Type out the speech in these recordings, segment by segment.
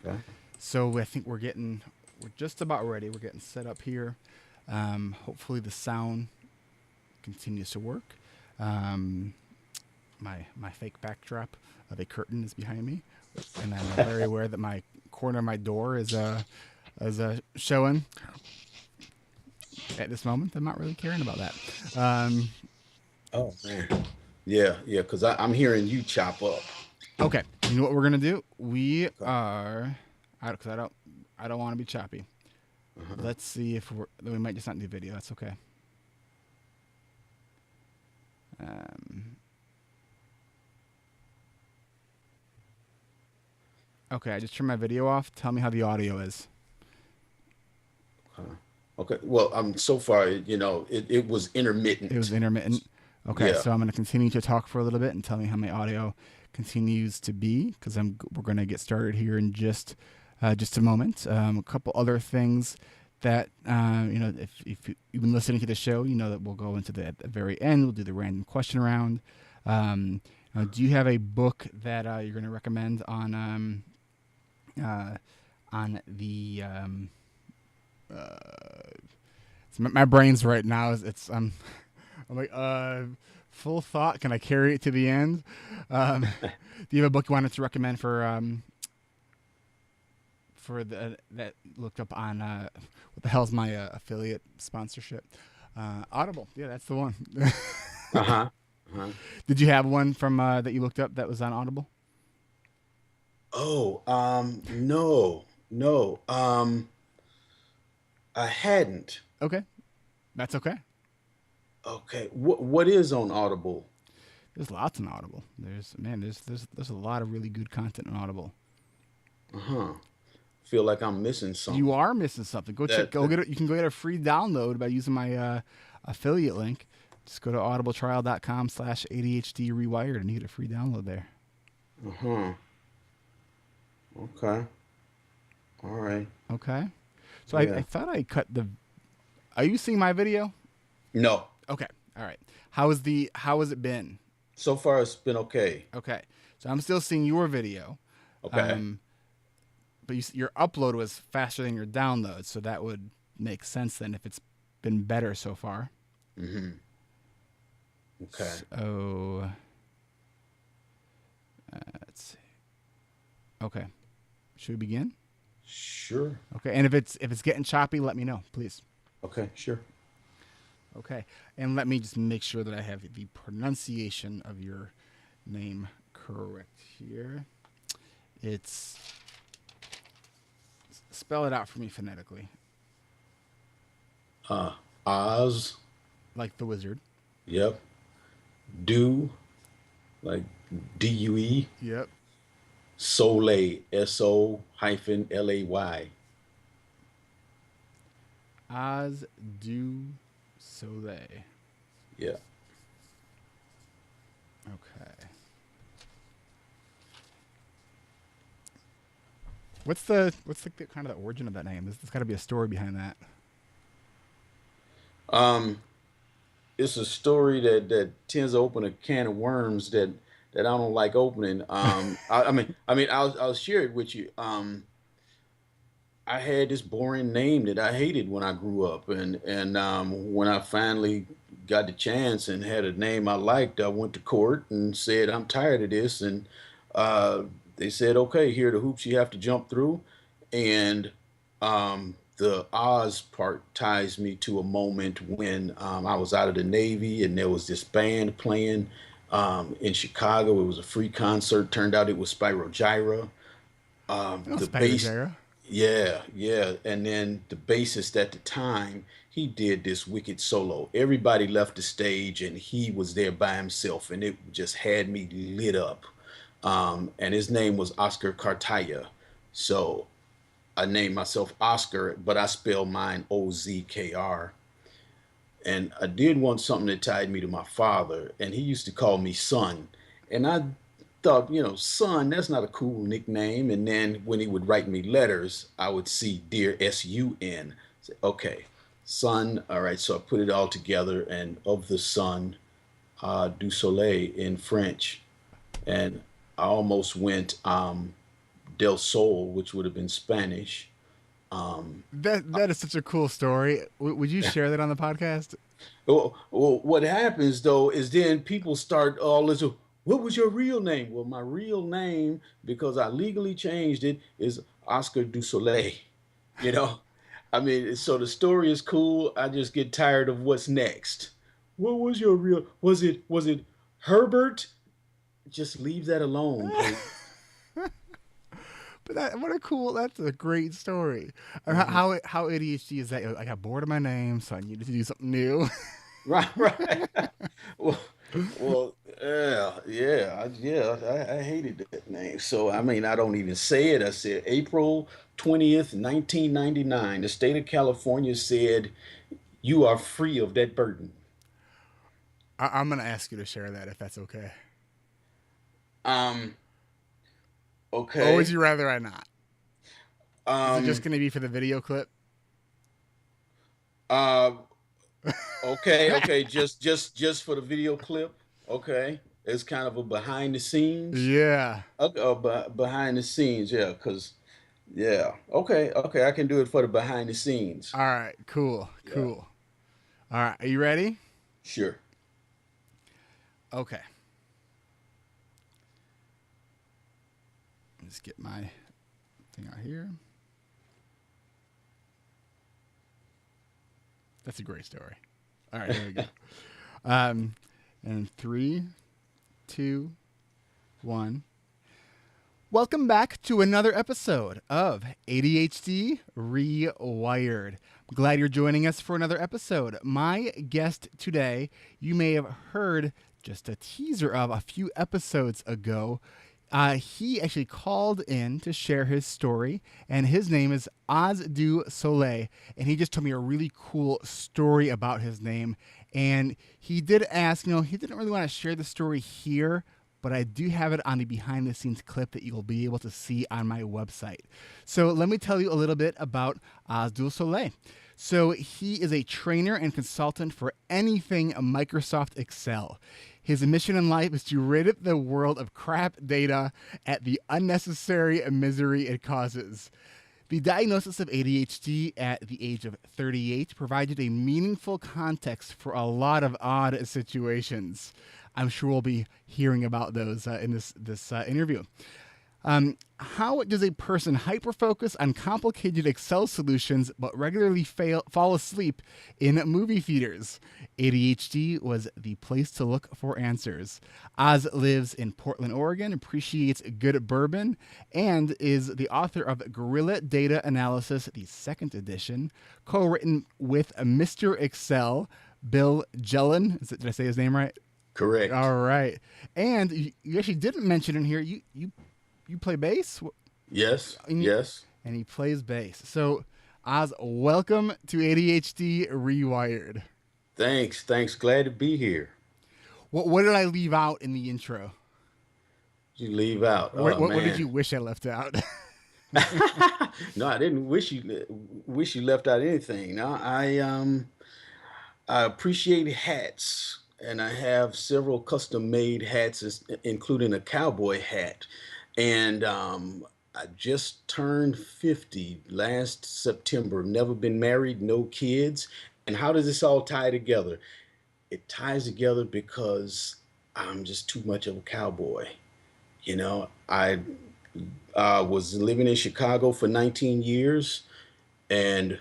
Okay. So I think we're just about ready. We're getting set up here. Hopefully the sound continues to work. Um, my fake backdrop of a curtain is behind me, and I'm very aware that my corner of my door is showing at this moment. I'm not really caring about that. Um, Oh man. Yeah, yeah, because I'm hearing you chop up. okay, you know what we're gonna do? Okay. Because I don't want to be choppy. Uh-huh. Let's see if we might just not do video. That's okay. Um, okay, I just turned my video off. Tell me how the audio is. Okay. Okay. Well, so far, it was It was intermittent. intermittent. Okay, Yeah. so I'm going to continue to talk for a little bit and tell me how my audio continues to be because we're going to get started here in just a moment. A couple other things that if you've been listening to the show, you know that we'll go into at the very end. We'll do the random question round. Do you have a book that you're going to recommend uh, on the my brain's right now is it's I'm like, full thought. Can I carry it to the end? Do you have a book you wanted to recommend for that looked up on what the hell's my affiliate sponsorship? Audible. Yeah, that's the one. Uh-huh. Uh-huh. Did you have one from that you looked up that was on Audible? Oh, no, no. I hadn't. Okay, that's okay. Okay. What is on Audible? There's lots on Audible. There's a lot of really good content on Audible. Uh-huh. Feel like I'm missing You something. are missing something. Go check. That, Go that get it. You can go get a free download by using my affiliate link. Just go to audibletrial.com/ADHD rewired and you get a free download there. uh-huh. Okay. All right. Okay. So I Yeah. thought I cut the. Are you seeing my video? No. Okay. All right. How has it been? So far it's been okay. Okay. So I'm still seeing your video, Okay. um, but your upload was faster than your download, so that would make sense then if it's been better so far. Mm-hmm. Okay. So let's see. Okay. Should we begin? Sure. Okay. And if it's getting choppy, let me know, please. Okay, sure. Okay. And let me just make sure that I have the pronunciation of your name correct here. It's spell it out for me phonetically, Uh Oz. like the wizard. Yep. Do, like DUE. Yep. Soleil. SO-LAY. Oz du Soleil. Yeah. Okay. What's the kind of the origin of that name? There's got to be a story behind that. Um, it's a story that tends to open a can of worms that I don't like opening. I'll share it with you. I had this boring name that I hated when I grew up, and when I finally got the chance and had a name I liked, I went to court and said I'm tired of this, and uh, they said, okay, here are the hoops you have to jump through, and the Oz part ties me to a moment when I was out of the Navy and there was this band playing in Chicago. It was a free concert. Turned out it was Spyro Gyra. Oh, The Spider bass, Gyra. yeah, yeah. And then the bassist at the time, he did this wicked solo. Everybody left the stage and he was there by himself, and it just had me lit up. And his name was Oscar Cartaya. So I named myself Oscar, but I spell mine OZKR. And I did want something that tied me to my father, and he used to call me son. And I thought, son, that's not a cool nickname. And then when he would write me letters, I would see Dear SUN. Say, okay, son. All right. So I put it all together, and of the sun, du soleil in French. And I almost went Del Sol, which would have been Spanish. Um, That is such a cool story. Would you share that on the podcast? well, what happens though is then people start all this. What was your real name? Well, my real name, because I legally changed it, is Oscar Du Soleil. You know, I mean, so the story is cool. I just get tired of what's next. What was your real? Was it Herbert? Just leave that alone, please. But what a cool. That's a great story. Mhm. How ADHD is that? I got bored of my name, so I needed to do something new. Right, right. Well, well, I hated that name. So I mean, I don't even say it. I said April 20th, 1999. The state of California said you are free of that burden. I'm gonna ask you to share that if that's okay. Um, Or would okay. you rather I not? Is it just Um, gonna be for the video clip? uh, okay. Just for the video clip. Okay. It's kind of a behind the scenes. Yeah. Okay, behind the scenes, yeah, because yeah, okay, I can do it for the behind the scenes. All right. Cool. Yeah, Cool. All right. Are you ready? sure. Okay. Let's get my thing out here. That's a great story. All right. Here we go. Um, and three, two, one. Welcome back to another episode of ADHD Rewired. I'm glad you're joining us for another episode. My guest today, you may have heard just a teaser of a few episodes ago. He actually called in to share his story, and his name is Oz Du Soleil, and he just told me a really cool story about his name. And he did ask, he didn't really want to share the story here, but I do have it on the behind the scenes clip that you'll be able to see on my website. So let me tell you a little bit about Azul Soleil. So he is a trainer and consultant for anything Microsoft Excel. His mission in life is to rid the world of crap data at the unnecessary misery it causes. The diagnosis of ADHD at the age of 38 provided a meaningful context for a lot of odd situations. I'm sure we'll be hearing about those in this interview. How does a person hyperfocus on complicated Excel solutions but regularly fall asleep in movie theaters? ADHD was the place to look for answers. Oz lives in Portland, Oregon, appreciates good bourbon, and is the author of Guerrilla Data Analysis, the second edition, co-written with Mr. Excel, Bill Jelen. Did I say his name right? Correct. All right. And you actually didn't mention in here you play bass. Yes, And yes. he plays bass. So Oz, welcome to ADHD Rewired. Thanks. Glad to be here. What did I leave out in the intro? You leave out. What Oh what did man. you wish I left out? No, I didn't wish you left out anything. No, I appreciate hats, and I have several custom made hats, including a cowboy hat. And I just turned 50 last September. Never been married, no kids. And how does this all tie together? It ties together because I'm just too much of a cowboy. I was living in Chicago for 19 years, and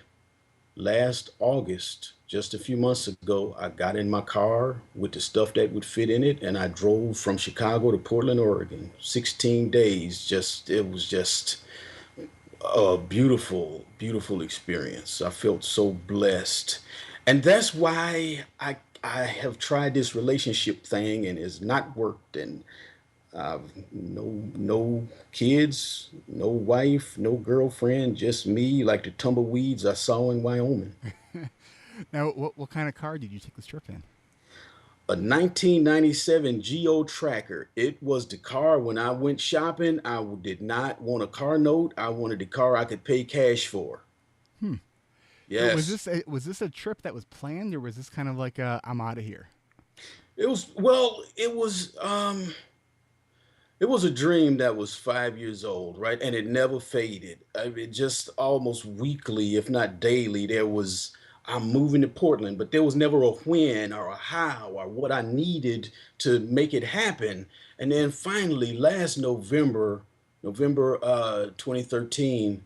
last August, just a few months ago, I got in my car with the stuff that would fit in it, and I drove from Chicago to Portland, Oregon. 16 days. It was just a beautiful experience. I felt so blessed. And that's why I have tried this relationship thing and it's not worked. And no kids, no wife, no girlfriend, just me like the tumbleweeds I saw in Wyoming. Now, what kind of car did you take this trip in? A 1997 Geo Tracker. It was the car when I went shopping. I did not want a car note. I wanted the car I could pay cash for. So was Yes. this a trip that was planned, or was this kind of like I'm out of here? It was, well, it was It was a dream that was 5 years old, right? And it never faded. I mean, just almost weekly, if not daily, I'm moving to Portland, but there was never a when or a how or what I needed to make it happen. And then finally, last November, November 2013,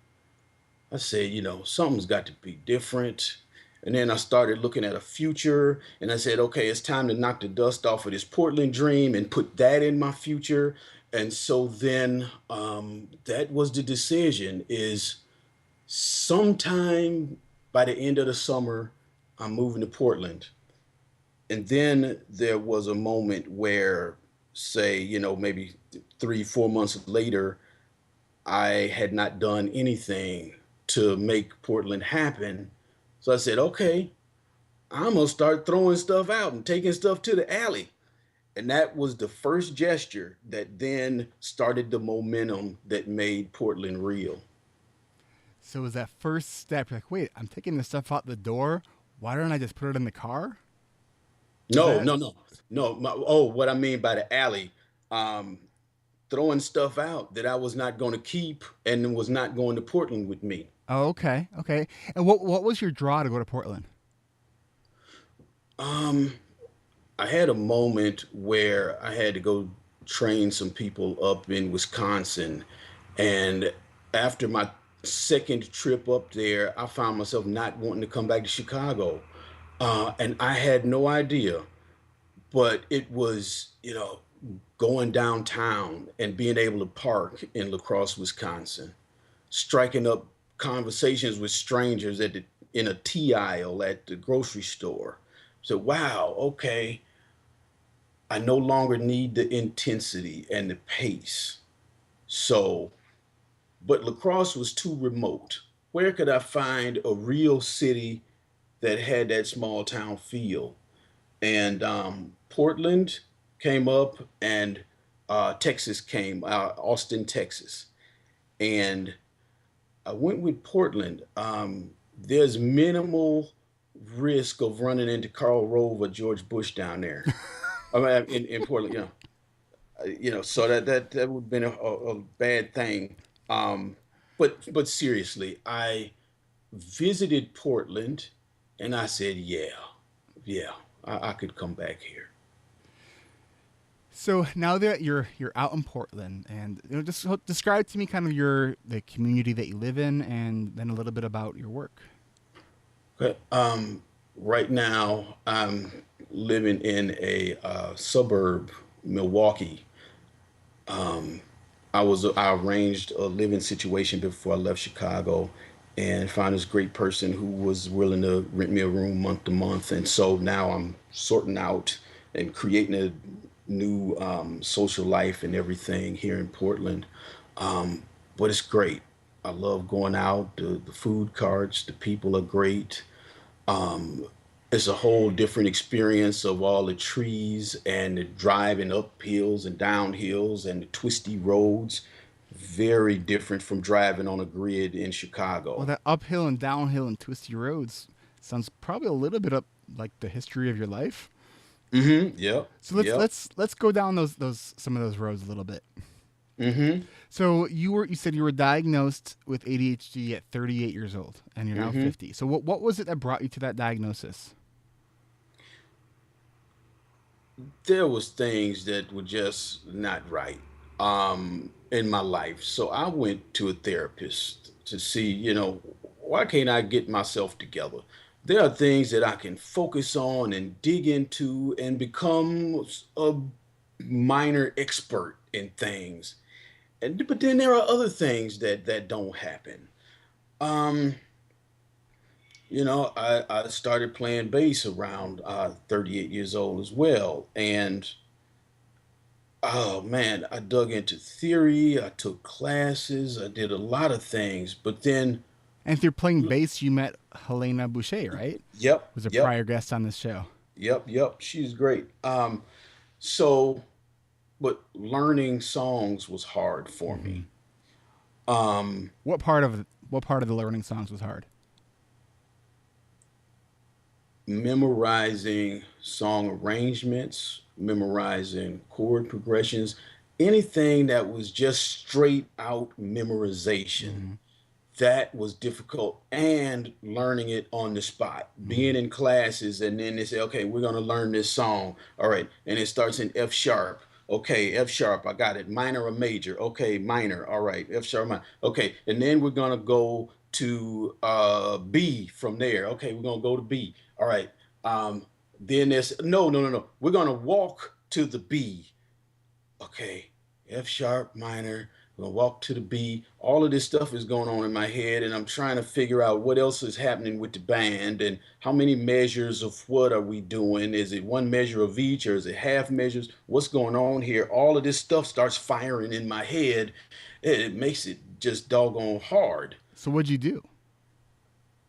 I said, something's got to be different. And then I started looking at a future and I said, okay, it's time to knock the dust off of this Portland dream and put that in my future. And so then that was the decision is sometime by the end of the summer, I'm moving to Portland. And then there was a moment where, say, maybe 3, 4 months later, I had not done anything to make Portland happen. So I said, okay, I'm gonna start throwing stuff out and taking stuff to the alley. And that was the first gesture that then started the momentum that made Portland real. So was that first step? You're like, wait, I'm taking this stuff out the door. Why don't I just put it in the car? Was No, that? no, no, no. What I mean by the alley, um, throwing stuff out that I was not going to keep and was not going to Portland with me. Oh, okay, okay. And what was your draw to go to Portland? Um, I had a moment where I had to go train some people up in Wisconsin. And after my second trip up there, I found myself not wanting to come back to Chicago. And I had no idea, but it was, going downtown and being able to park in La Crosse, Wisconsin, striking up conversations with strangers in a tea aisle at the grocery store. So, wow, okay, I no longer need the intensity and the pace. So, but La Crosse was too remote. Where could I find a real city that had that small town feel? And Portland came up, and Texas came, Austin, Texas. And I went with Portland. There's minimal risk of running into Karl Rove or George Bush down there. I mean, in Portland, so that would have been a bad thing. Um, but seriously, I visited Portland, and I said, yeah, yeah, I could come back here. So now that you're out in Portland, and just describe to me kind of the community that you live in, and then a little bit about your work. Okay. Right now, I'm living in a suburb, Milwaukee. I arranged a living situation before I left Chicago, and found this great person who was willing to rent me a room month to month. And so now I'm sorting out and creating a new social life and everything here in Portland. But it's great. I love going out. The food carts, the people are great. It's a whole different experience of all the trees and the driving up hills and down hills and the twisty roads. Very different from driving on a grid in Well, Chicago. that uphill and downhill and twisty roads sounds probably a little bit up like the history of your life. Yep. So Yep. let's go down those some of those roads a little bit. hmm So you said you were diagnosed with ADHD at 38 years old, and you're now hmm 50. So what was it that brought you to that diagnosis? There was things that were just not right in my life. So I went to a therapist to see, why can't I get myself together? There are things that I can focus on and dig into and become a minor expert in things. But then there are other things that don't happen. Um, I started playing bass around 38 years old as well. And oh man, I dug into theory, I took classes, I did a lot of things. But then, And if you're playing bass, you met Helena Boucher, right? yep, Was a yep, prior guest on this show. yep, she's great. So, but learning songs was hard for Hmm. me. Um, What part of the learning songs was hard? Memorizing song arrangements, memorizing chord progressions, anything that was just straight out memorization, Mm-hmm. that was difficult, and learning it on the spot, Mm-hmm. being in classes, and then they say, okay, we're going to learn this song. All right. And it starts in F sharp. Okay, F sharp, I got it. Minor or major? Okay, minor. All right, F sharp, minor. Okay, and then we're gonna go to B from there. Okay, we're gonna go to B. All right. Um, then there's no. We're gonna walk to the B. Okay, F sharp minor. We're gonna walk to the B. All of this stuff is going on in my head, and I'm trying to figure out what else is happening with the band and how many measures of what are we doing? Is it one measure of each, or is it half measures? What's going on here? All of this stuff starts firing in my head, and it makes it just doggone hard. So what'd you do?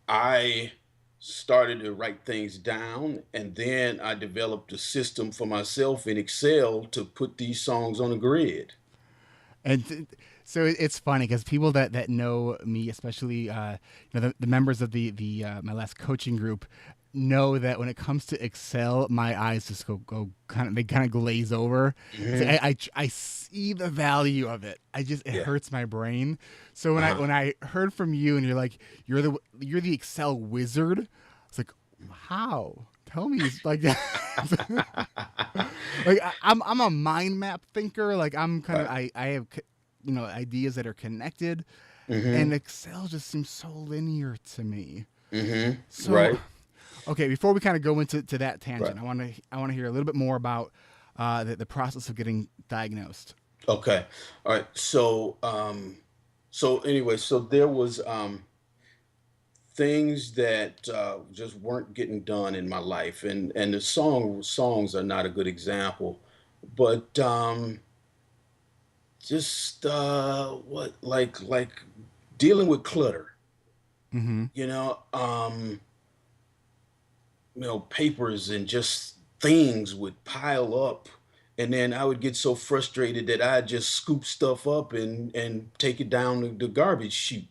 I started to write things down, and then I developed a system for myself in Excel to put these songs on a grid. And so it's funny because people that know me, especially the members of the my last coaching group, know that when it comes to Excel, my eyes just go kind of, they kind of glaze over. So Hmm. I see the value of it. I just, it Yeah. hurts my brain. So when Uh-huh. I heard from you and you're like, you're the Excel wizard, it's like, how? Tell me, like, like I'm a mind map thinker. Like I'm kind of, Right. I have ideas that are connected, and Hmm. Excel just seems so linear to me. Hmm. So Right. okay, before we kind of go into that Right. tangent, I want to hear a little bit more about the process of getting diagnosed. Okay. All right. So anyway, so there was things that just weren't getting done in my life, and the songs are not a good example, but just what like dealing with clutter, Mm-hmm. you know, papers and just things would pile up, and then I would get so frustrated that I'd just scoop stuff up and take it down the garbage chute.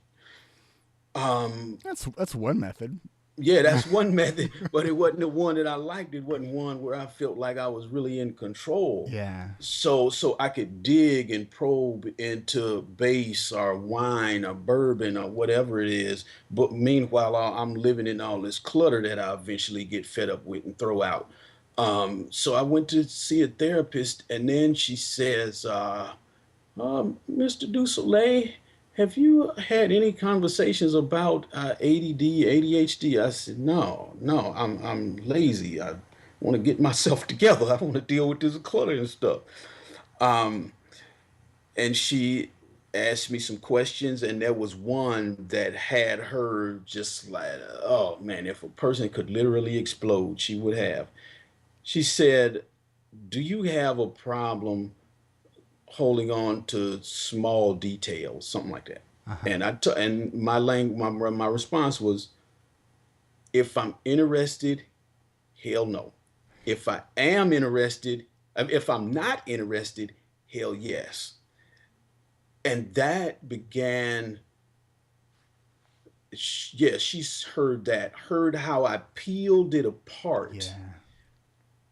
um That's one method. yeah, that's one method, but it wasn't the one that I liked. It wasn't one where I felt like I was really in control. Yeah. So I could dig and probe into bass or wine or bourbon or whatever it is. But meanwhile, I'm living in all this clutter that I eventually get fed up with and throw out. So I went to see a therapist, and then she says, Mr. Dusolet, have you had any conversations about ADD, ADHD? I said, no, I'm lazy. I want to get myself together. I want to deal with this clutter and stuff. Um, and she asked me some questions, and there was one that had her just like, oh man, if a person could literally explode, she would have. She said, do you have a problem holding on to small details, something like that? Uh huh. And my response was, if I'm interested, hell no. If I am interested, if I'm not interested, hell yes. And that began. Yeah, she's heard that, heard how I peeled it apart, Yeah.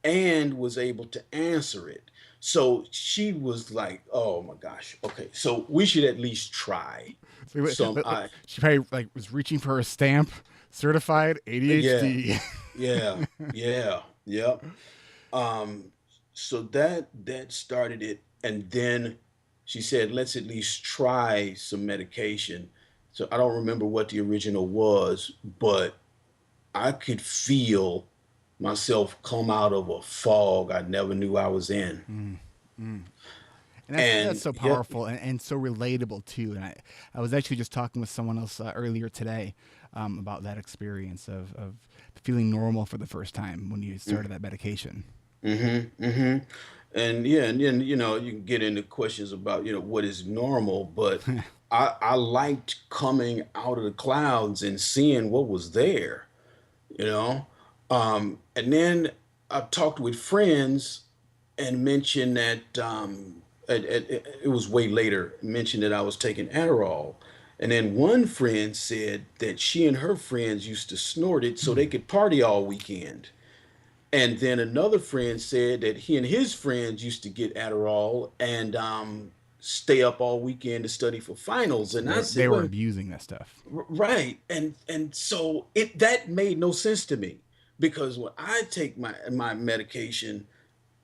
and was able to answer it. So she was like, "Oh my gosh, okay, so we should at least try So some." I she probably like was reaching for her stamp, certified Yeah, ADHD. yeah, yeah, yeah. Um, so that started it, and then she said, "Let's at least try some medication." So I don't remember what the original was, but I could feel myself come out of a fog I never knew I was in. Mm, mm. And that's And so yeah, powerful and so relatable too. And I was actually just talking with someone else earlier today about that experience of feeling normal for the first time when you started that medication. mm-hmm, mm-hmm. And yeah, and then you can get into questions about what is normal, but I liked coming out of the clouds and seeing what was there, you know. And then I talked with friends and mentioned that it was way later, mentioned that I was taking Adderall. And then one friend said that she and her friends used to snort it so they could party all weekend. And then another friend said that he and his friends used to get Adderall and stay up all weekend to study for finals. So And I they said, were well, abusing that stuff. right. And so it that made no sense to me because when I take my medication,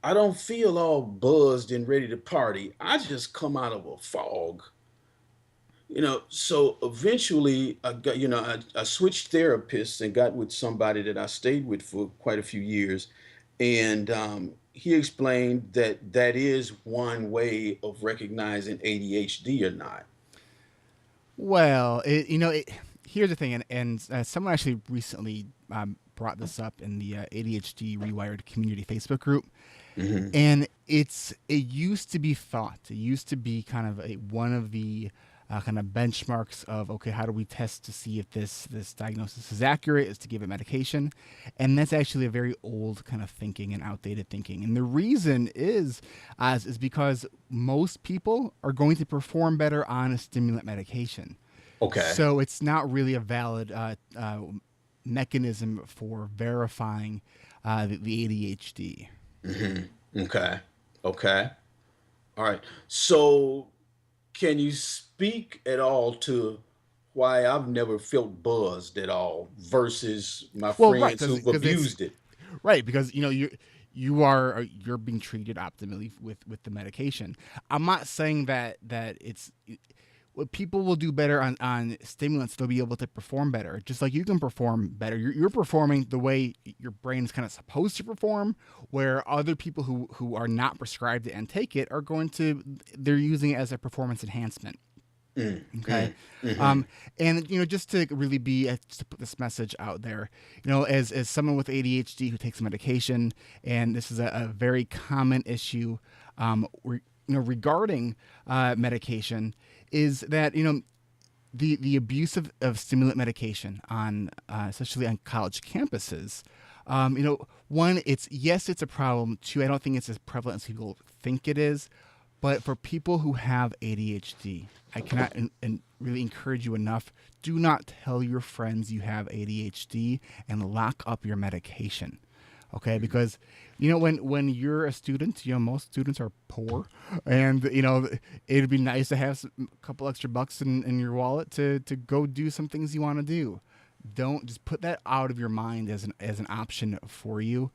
I don't feel all buzzed and ready to party. I just come out of a fog. So eventually I got, I switched therapists and got with somebody that I stayed with for quite a few years. And he explained that that is one way of recognizing ADHD or not. Well, here's the thing, and someone actually recently brought this up in the ADHD Rewired community Facebook group, Hmm. and it used to be thought, it used to be kind of one of the kind of benchmarks of, okay, how do we test to see if this diagnosis is accurate, is to give it medication. And that's actually a very old kind of thinking and outdated thinking, and the reason is because most people are going to perform better on a stimulant medication. Okay. So it's not really a valid mechanism for verifying the ADHD. Hmm. Okay. Okay. All right. So can you speak at all to why I've never felt buzzed at all versus my Well, right, friends who've because it's abused it? right, because you're being treated optimally with the medication. I'm not saying that it's what people will do better on stimulants. They'll be able to perform better, just like you can perform better. You're performing the way your brain is kind of supposed to perform, where other people who are not prescribed it and take it are going to, they're using it as a performance enhancement. Mm, Okay. mm, mm-hmm. Um, and just to really be just to put this message out there, as someone with ADHD who takes medication, and this is a very common issue, regarding medication, is that the abuse of stimulant medication on especially on college campuses. One, it's a problem. Two, I don't think it's as prevalent as people think it is. But for people who have ADHD, I cannot and really encourage you enough. Do not tell your friends you have ADHD and lock up your medication. Okay, because when you're a student, most students are poor, and it'd be nice to have a couple extra bucks in your wallet to go do some things you want to do. Don't just put that out of your mind as an option for you,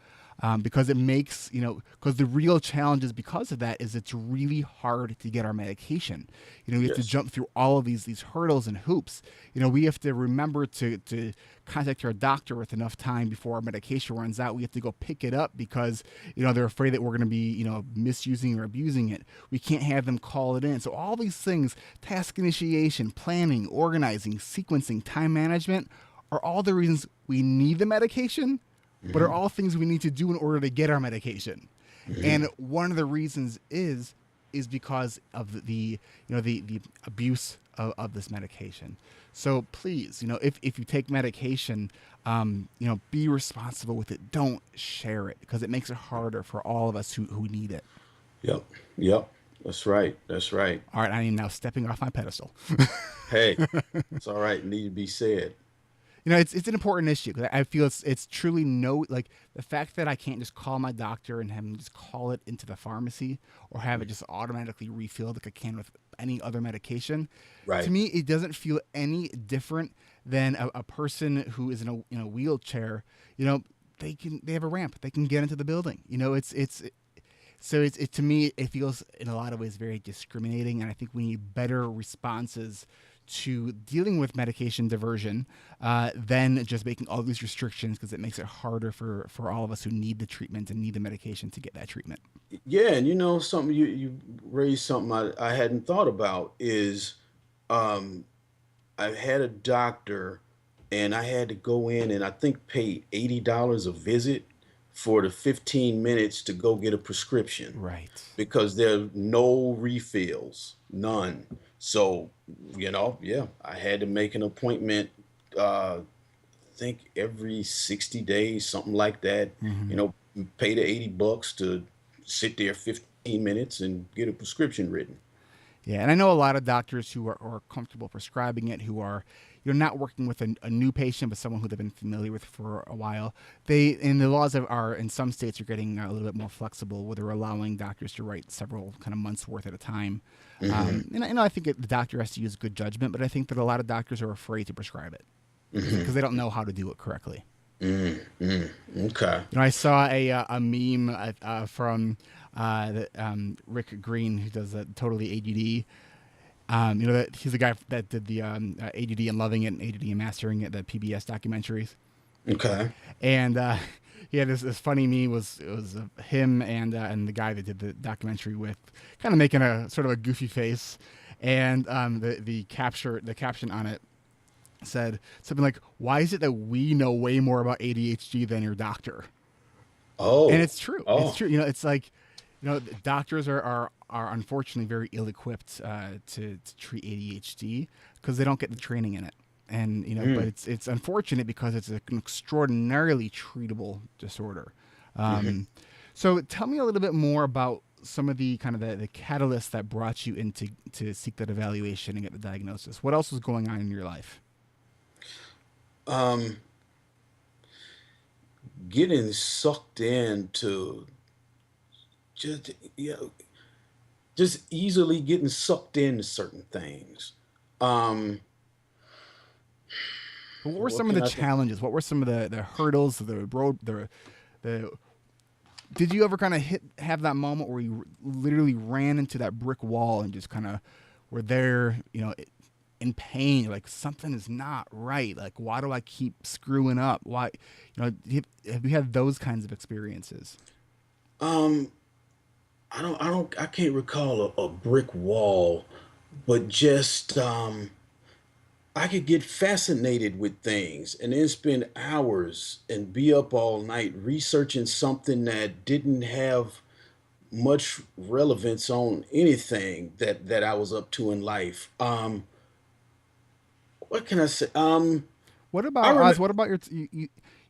because it makes because the real challenge is because of that is it's really hard to get our medication. We have to Yes. jump through all of these hurdles and hoops. We have to remember to contact our doctor with enough time before our medication runs out. We have to go pick it up because they're afraid that we're going to be misusing or abusing it. We can't have them call it in. So all these things, task initiation, planning, organizing, sequencing, time management, are all the reasons we need the medication, but are Hmm. all things we need to do in order to get our medication. Hmm. And one of the reasons is because of the abuse of this medication. So please, if you take medication, be responsible with it. Don't share it because it makes it harder for all of us who need it. Yep. Yep. That's right. That's right. All right, I am now stepping off my pedestal. Hey, it's all right. Need to be said. It's an important issue because I feel it's truly no, like, the fact that I can't just call my doctor and have him just call it into the pharmacy or have it just automatically refilled like I can with any other medication. To Right. me, it doesn't feel any different than a person who is in a wheelchair. They have a ramp, they can get into the building. It's so it's to me it feels in a lot of ways very discriminating, and I think we need better responses to dealing with medication diversion than just making all these restrictions because it makes it harder for all of us who need the treatment and need the medication to get that treatment. Yeah, and something you raised something I hadn't thought about is um I had a doctor and I had to go in and I think pay $80 a visit for the 15 minutes to go get a prescription Right. because there are no refills, none. So, yeah, I had to make an appointment, think every 60 days, something like that, you Hmm. know, pay the $80 to sit there 15 minutes and get a prescription written. Yeah, and I know a lot of doctors who are comfortable prescribing it, who are, not working with a new patient, but someone who they've been familiar with for a while. And the laws are in some states are getting a little bit more flexible, where they're allowing doctors to write several kind of months worth at a time. Hmm. And I think the doctor has to use good judgment, but I think that a lot of doctors are afraid to prescribe it because they don't know how to do it correctly. Okay. I saw a meme from Rick Green, who does Totally ADD. That he's the guy that did the ADD and Loving It and ADD and Mastering It, the PBS documentaries. Okay. And he had this funny meme. It was him and the guy that did the documentary with, kind of making a sort of a goofy face, and the caption on it said something like, "Why is it that we know way more about ADHD than your doctor?" And Oh. it's true. It's Oh. true. It's like, doctors are unfortunately very ill equipped to treat ADHD because they don't get the training in it. And but Mm. it's unfortunate because it's an extraordinarily treatable disorder. Hmm. Um, so tell me a little bit more about some of the kind of the catalysts that brought you in to seek that evaluation and get the diagnosis. What else was going on in your life? Um, Getting sucked into just you know, just easily getting sucked into certain things. Um, What were what some of can the I say? challenges? What were some of the hurdles, the did you ever kind of have that moment where you literally ran into that brick wall and just kind of were there, in pain? You're like, something is not right. Like, why do I keep screwing up? Why, have you had those kinds of experiences? Um, I can't recall a brick wall, but just I could get fascinated with things and then spend hours and be up all night researching something that didn't have much relevance on anything that I was up to in life. What can I say? What I about Oz? remember. What about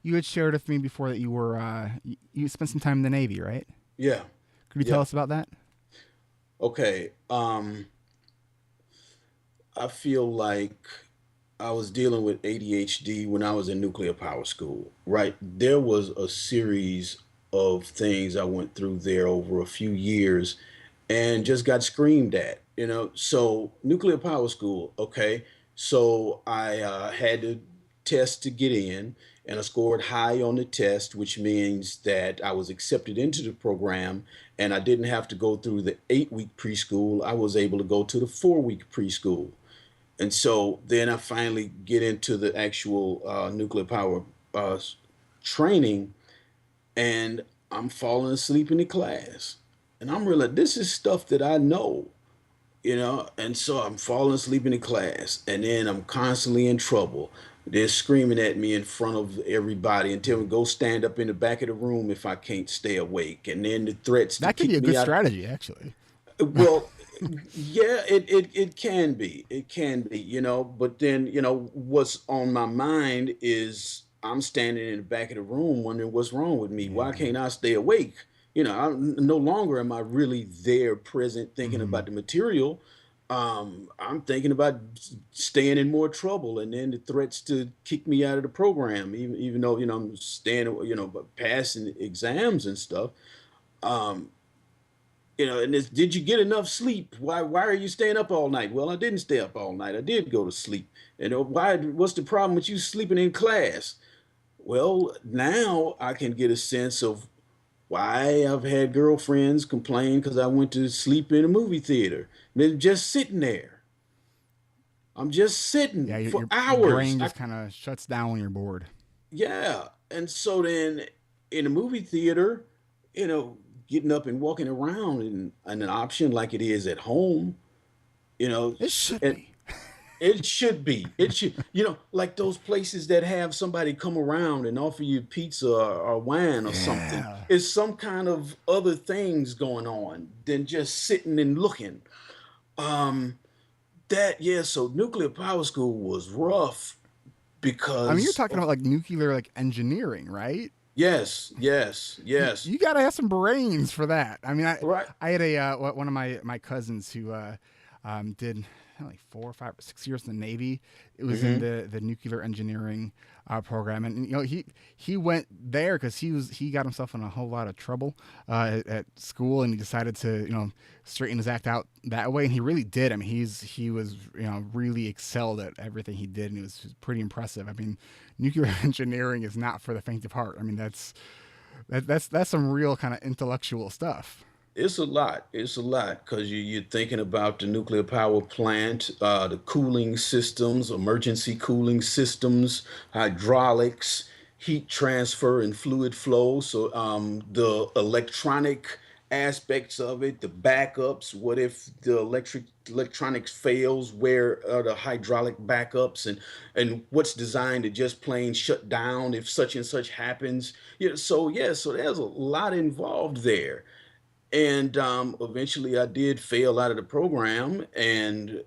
you had shared with me before that you were you spent some time in the Navy, right? Yeah, Could you tell yeah. us about that? Okay. I feel like I was dealing with ADHD when I was in nuclear power school, right? There was a series of things I went through there over a few years and just got screamed at, you know? So, nuclear power school, okay. So, I had to test to get in, and I scored high on the test, which means that I was accepted into the program and I didn't have to go through the 8 week preschool. I was able to go to the 4 week preschool. And so then I finally get into the actual nuclear power uh, training, and I'm falling asleep in the class. And I'm realizing this is stuff that I know, and so I'm falling asleep in the class, and then I'm constantly in trouble. They're screaming at me in front of everybody and telling me go stand up in the back of the room if I can't stay awake. And then the threats to That could be kick a me good out. strategy, actually. Well, yeah, it can be. It can be, but then, what's on my mind is I'm standing in the back of the room wondering what's wrong with me. Why Yeah. can't I stay awake? No longer am I really there present thinking Hmm. about the material. I'm thinking about staying in more trouble and then the threats to kick me out of the program, even though, I'm staying, but passing exams and stuff. Um, and it's, did you get enough sleep? Why are you staying up all night? Well, I didn't stay up all night. I did go to sleep. And what's the problem with you sleeping in class? Well, now I can get a sense of why I've had girlfriends complain because I went to sleep in a movie theater. They're just sitting there. I'm just Yeah, sitting your for your hours. brain just kind of shuts down when you're bored. Yeah. And so then in a movie theater, you know, getting up and walking around and an option like it is at home. It should And be. it should be. It should, like those places that have somebody come around and offer you pizza or wine or something. Yeah. It's some kind of other things going on than just sitting and looking. Um, yeah, so nuclear power school was rough I mean, you're because talking of, about like nuclear like engineering, right? yes, yes, You, yes. you got to have some brains for that. I mean, Right. I had one of my cousins who did like 4 or 5 or 6 years in the Navy. It was in Hmm. the nuclear engineering program, and you know he went there because he got himself in a whole lot of trouble at school, and he decided to straighten his act out that way, and he really did. I mean, he was really excelled at everything he did, and it was pretty impressive. I mean, nuclear engineering is not for the faint of heart. I mean, that's some real kind of intellectual stuff. It's a lot. It's a lot because you're thinking about the nuclear power plant, the cooling systems, emergency cooling systems, hydraulics, heat transfer, and fluid flow. So the electronic aspects of it, the backups. What if the electronics fails? Where are the hydraulic backups, and what's designed to just plain shut down if such and such happens? So there's a lot involved there. And eventually I did fail out of the program, and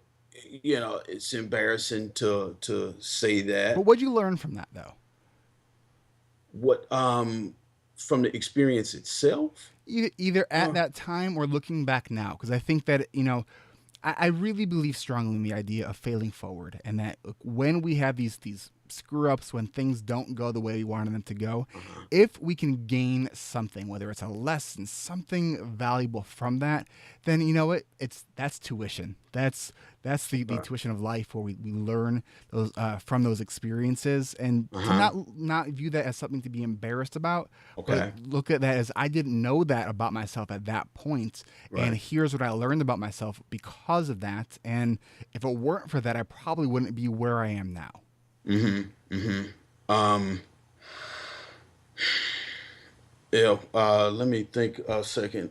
it's embarrassing to say But that. what'd you learn from that though? What From the experience itself. Either at uh, that time or looking back now, because I think that I really believe strongly in the idea of failing forward, and that when we have these screw ups, when things don't go the way we wanted them to go, uh, if we can gain something, whether it's a lesson, something valuable from that, then you know what? That's tuition. That's the uh, tuition of life, where we learn those from those experiences, and to uh-huh. not view that as something to be embarrassed about, but Okay. look at that as I didn't know that about myself at that point, and Right. here's what I learned about myself because of that. And if it weren't for that, I probably wouldn't be where I am now. Mm-hmm. Mm-hmm. um yeah, let me think a second.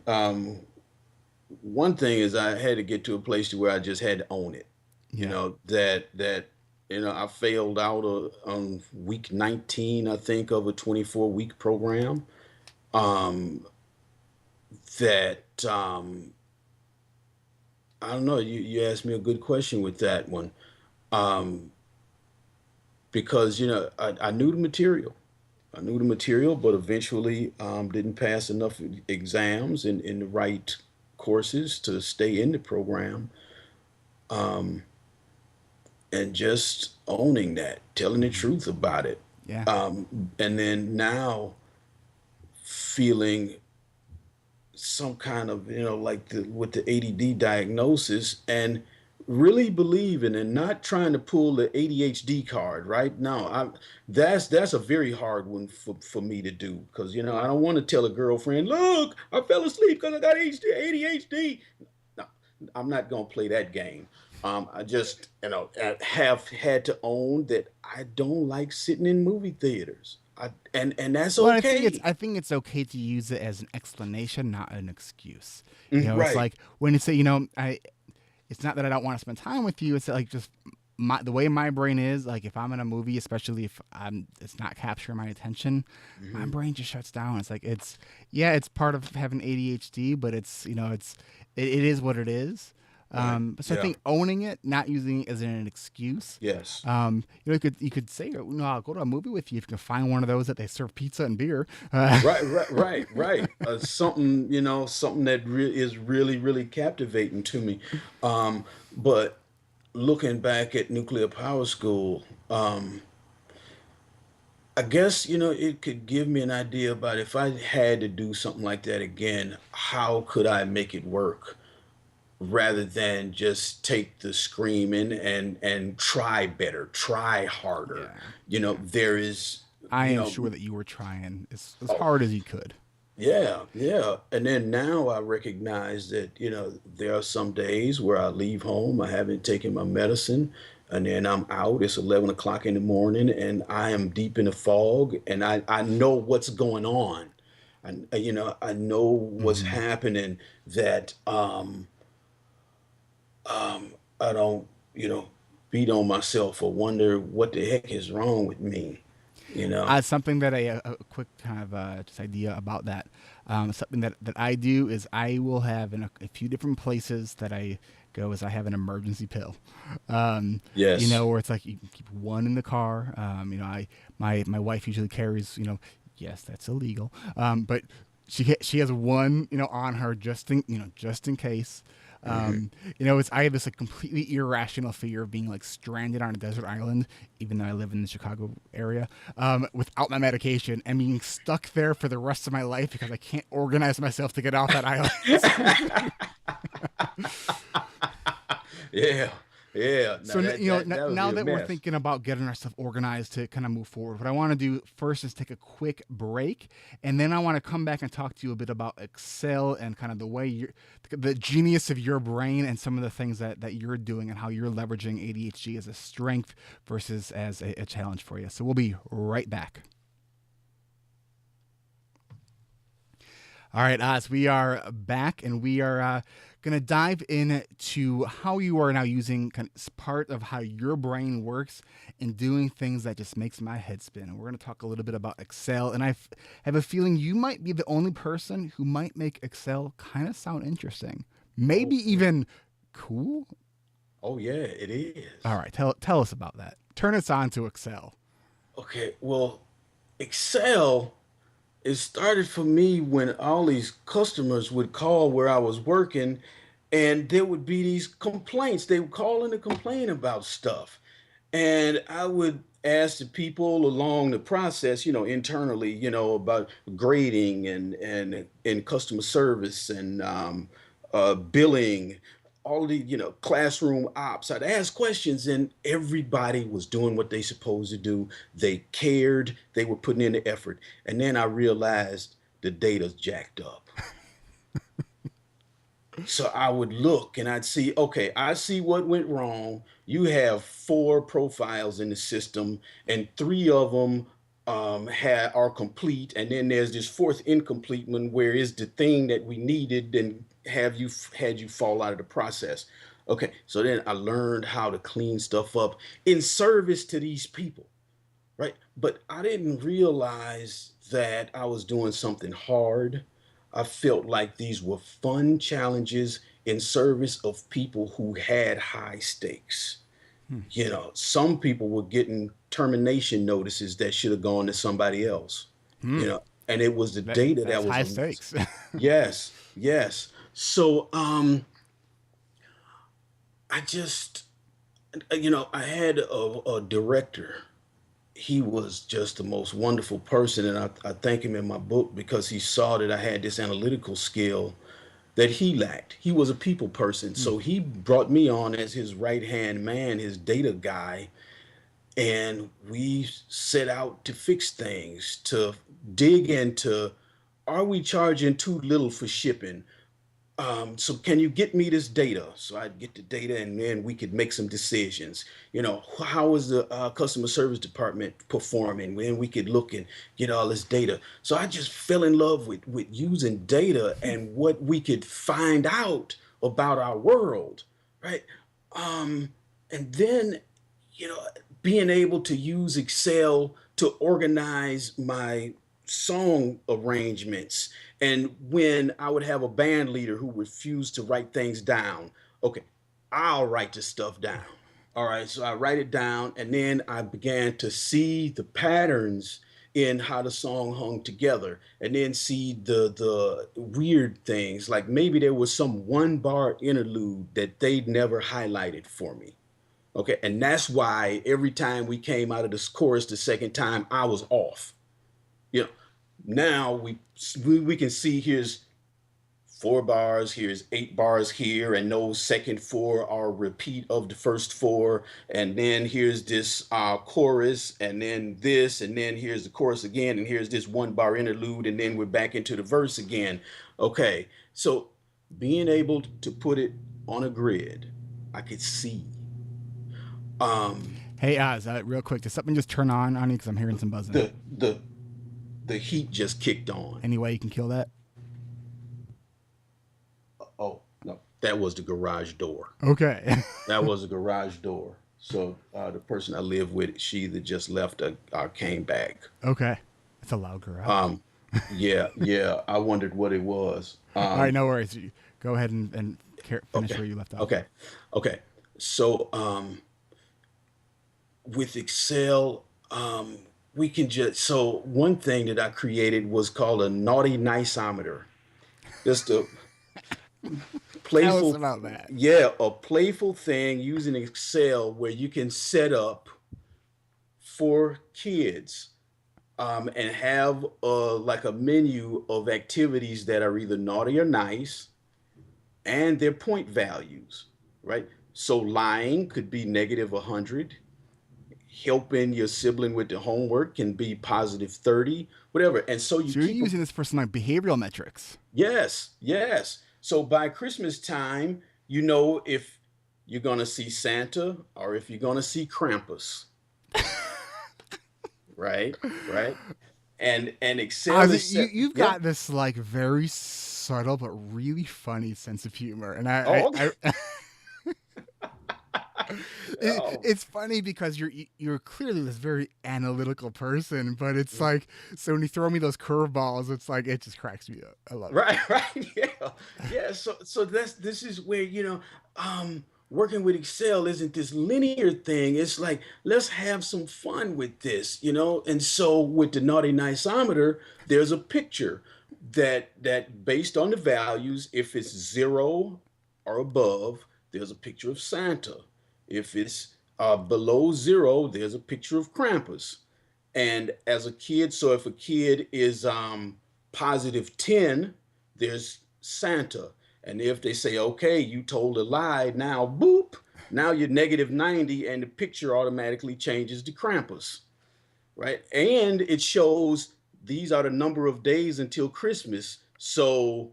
One thing is I had to get to a place to where I just had to own it. Yeah. That I failed out on week 19, I think, of a 24-week program. Um, that I don't know. You asked me a good question with that one, um, because I knew the material. I knew the material, but eventually didn't pass enough exams in the right courses to stay in the program. Um, and just owning that, telling the Hmm. truth about it. Yeah. And then now feeling some kind of, like with the ADD diagnosis, and really believing and not trying to pull the ADHD card, right? No, that's a very hard one for me to do, because I don't want to tell a girlfriend, look, I fell asleep because I got ADHD. No, I'm not gonna play that game. I just, have had to own that I don't like sitting in movie theaters. And that's Well, I think it's okay. I think it's okay to use it as an explanation, not an excuse. It's Right. like when you say, I it's not that I don't want to spend time with you. It's like just the way my brain is. Like if I'm in a movie, especially if it's not capturing my attention, my Hmm. brain just shuts down. It's like it's part of having ADHD, but it is what it is. Right. So I Yeah. think owning it, not using it as an excuse. Yes. You could say, no, I'll go to a movie with you if you can find one of those that they serve pizza and beer. Right. Right. Right. Right. Something, something that is really, really captivating to me. But looking back at nuclear power school, I guess, it could give me an idea about if I had to do something like that again, how could I make it work, rather than just take the screaming and try better, try harder. Yeah, yeah. There is, I you am know, sure that you were trying as oh, hard as you could. yeah, yeah. And then now I recognize that, there are some days where I leave home, I haven't taken my medicine, and then I'm out. It's 11 o'clock in the morning, and I am deep in the fog, and I know what's going on. I know what's Hmm. happening, that I don't, beat on myself or wonder what the heck is wrong with me, you know? Something that a quick kind of just idea about that. Something that I do is I will have in a few different places that I go is I have an emergency pill. Um, Yes. where it's like you can keep one in the car. My wife usually carries. Yes, that's illegal. But she has one on her just in case. Hmm. I have this like completely irrational fear of being like stranded on a desert island, even though I live in the Chicago area, without my medication and being stuck there for the rest of my life because I can't organize myself to get off that island. Yeah, yeah. So Now that would now be a that we're mess. thinking about getting ourselves organized to kind of move forward, what I want to do first is take a quick break, and then I want to come back and talk to you a bit about Excel and kind of the way the genius of your brain and some of the things that you're doing and how you're leveraging ADHD as a strength versus as a challenge for you. So we'll be right back. All right, Oz, we are back and we are going to dive into how you are now using kind of part of how your brain works and doing things that just makes my head spin. And we're going to talk a little bit about Excel. And have a feeling you might be the only person who might make Excel kind of sound interesting, maybe Oh, even cool. oh yeah, it All is. right, tell us about that. Turn us on to Excel. Okay, well, Excel, it started for me when all these customers would call where I was working, and there would be these complaints. They would call in to complain about stuff. And I would ask the people along the process, internally, about grading and customer service and billing, all the, classroom ops. I'd ask questions, and everybody was doing what they supposed to do. They cared. They were putting in the effort. And then I realized the data's jacked up. So I would look and I'd see, okay, I see what went wrong. You have four profiles in the system, and three of them are complete, and then there's this fourth incomplete one where is the thing that we needed and had you fall out of the process. Okay, so then I learned how to clean stuff up in service to these people, right? But I didn't realize that I was doing something hard. I felt like these were fun challenges in service of people who had high stakes. Hmm. Some people were getting termination notices that should have gone to somebody else, Hmm. and it was the That data that's that was high a stakes. yes, yes. So I just, I had a director. He was just the most wonderful person, and I thank him in my book because he saw that I had this analytical skill that he lacked. He was a people person, Hmm. so he brought me on as his right hand man, his data guy, and we set out to fix things, to dig into, are we charging too little for shipping? So can you get me this data? So I'd get the data, and then we could make some decisions. How is the customer service department performing? Then we could look and get all this data. So I just fell in love with using data and what we could find out about our world, right? Um, and then, you know, being able to use Excel to organize my song arrangements. And when I would have a band leader who refused to write things down, okay, I'll write the stuff down. All right, so I write it down, and then I began to see the patterns in how the song hung together, and then see the weird things, like maybe there was some one bar interlude that they'd never highlighted for me. Okay, and that's why every time we came out of this chorus the second time, I was off. You know, now we can see here's 4 bars, here's 8 bars here, and those second four are a repeat of the first four, and then here's this chorus, and then this, and then here's the chorus again, and here's this 1 bar interlude, and then we're back into the verse again. Okay, so being able to put it on a grid, I could see. Um, Hey, Oz, real quick, does something just turn on you? Because I'm hearing some buzzing. the the the heat just kicked on. Any way you can kill that? Oh no, that was the garage door. Okay. That was the garage door. So the person I live with, she that just left, came back. Okay. It's a loud garage. Um, yeah, yeah. I wondered what it was. All right, no worries. Go ahead and finish Okay, where you left off. okay, okay. So with Excel, we can just. So one thing that I created was called a naughty niceometer. Just a Tell us playful, about that. yeah, a playful thing using Excel where you can set up for kids, and have like a menu of activities that are either naughty or nice, and their point values, right? So lying could be negative 100, helping your sibling with the homework can be positive 30, whatever. And so you So you're keep them. using this for some like behavioral metrics. Yes, yes. So by Christmas time, you know if you're going to see Santa or if you're going to see Krampus, right? Right? And I Excel was, is set. you've Yeah. got this like very subtle but really funny sense of humor, and Oh, okay. Oh, it's funny because you're clearly this very analytical person, but it's like, so when you throw me those curveballs, it's like it just cracks me up. I love it. right, right, yeah, yeah. So this is where working with Excel isn't this linear thing. It's like let's have some fun with this, And so with the naughty niceometer, there's a picture that based on the values, if it's 0 or above, there's a picture of Santa. If it's below 0, there's a picture of Krampus. And as a kid, so if a kid is positive 10, there's Santa. And if they say, okay, you told a lie, now boop, now you're negative 90, and the picture automatically changes to Krampus, right? And it shows these are the number of days until Christmas. So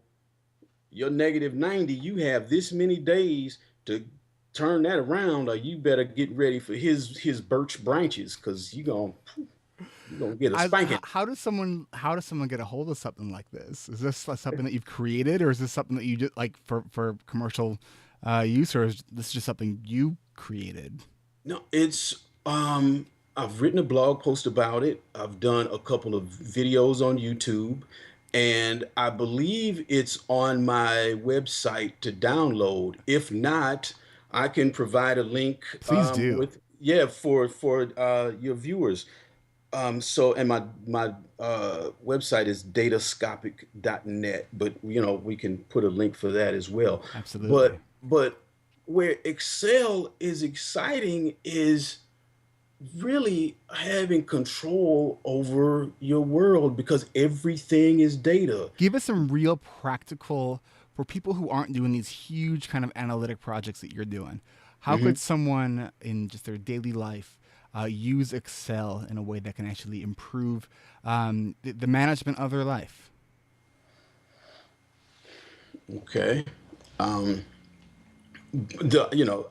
you're negative 90, you have this many days to turn that around, or you better get ready for his birch branches because you're gonna get a spanking. How does someone get a hold of something like this? Is this like something that you've created, or is this something that you just like for commercial use, or is this just something you created? No, it's I've written a blog post about it. I've done a couple of videos on YouTube, and I believe it's on my website to download. If not, I can provide a link Please do. with yeah for your viewers. So and my website is datascopic.net, but we can put a link for that as well. Absolutely. But where Excel is exciting is really having control over your world because everything is data. Give us some real practical for people who aren't doing these huge kind of analytic projects that you're doing. How Mhm. could someone in just their daily life use Excel in a way that can actually improve the management of their life? Okay. Um,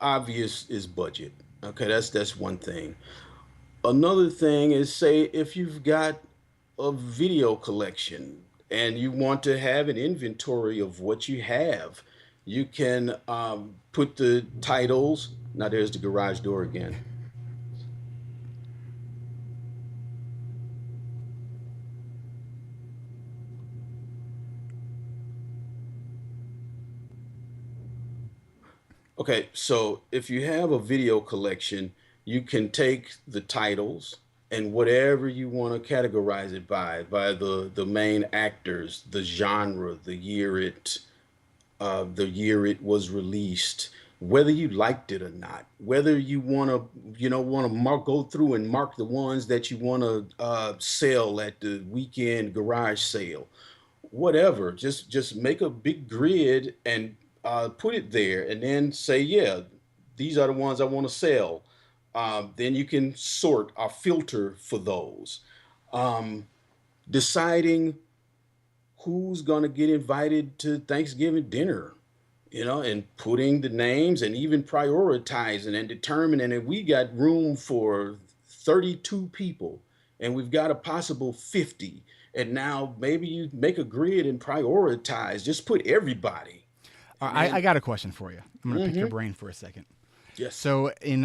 obvious is budget. Okay, that's one thing. Another thing is, say if you've got a video collection and you want to have an inventory of what you have, you can put the titles. Now there's the garage door again. Okay, so if you have a video collection, you can take the titles and whatever you want to categorize it by the main actors, the genre, the year it was released, whether you liked it or not, whether you want to mark go through and mark the ones that you want to sell at the weekend garage sale, whatever. Just make a big grid and put it there, and then say, yeah, these are the ones I want to sell. Then you can sort or filter for those. Um, Deciding who's going to get invited to Thanksgiving dinner, and putting the names and even prioritizing and determining if we got room for 32 people and we've got a possible 50. And now maybe you make a grid and prioritize, just put everybody. All And right, I then, got a question for you. I'm going to pick your hmm brain for a second. yes. So in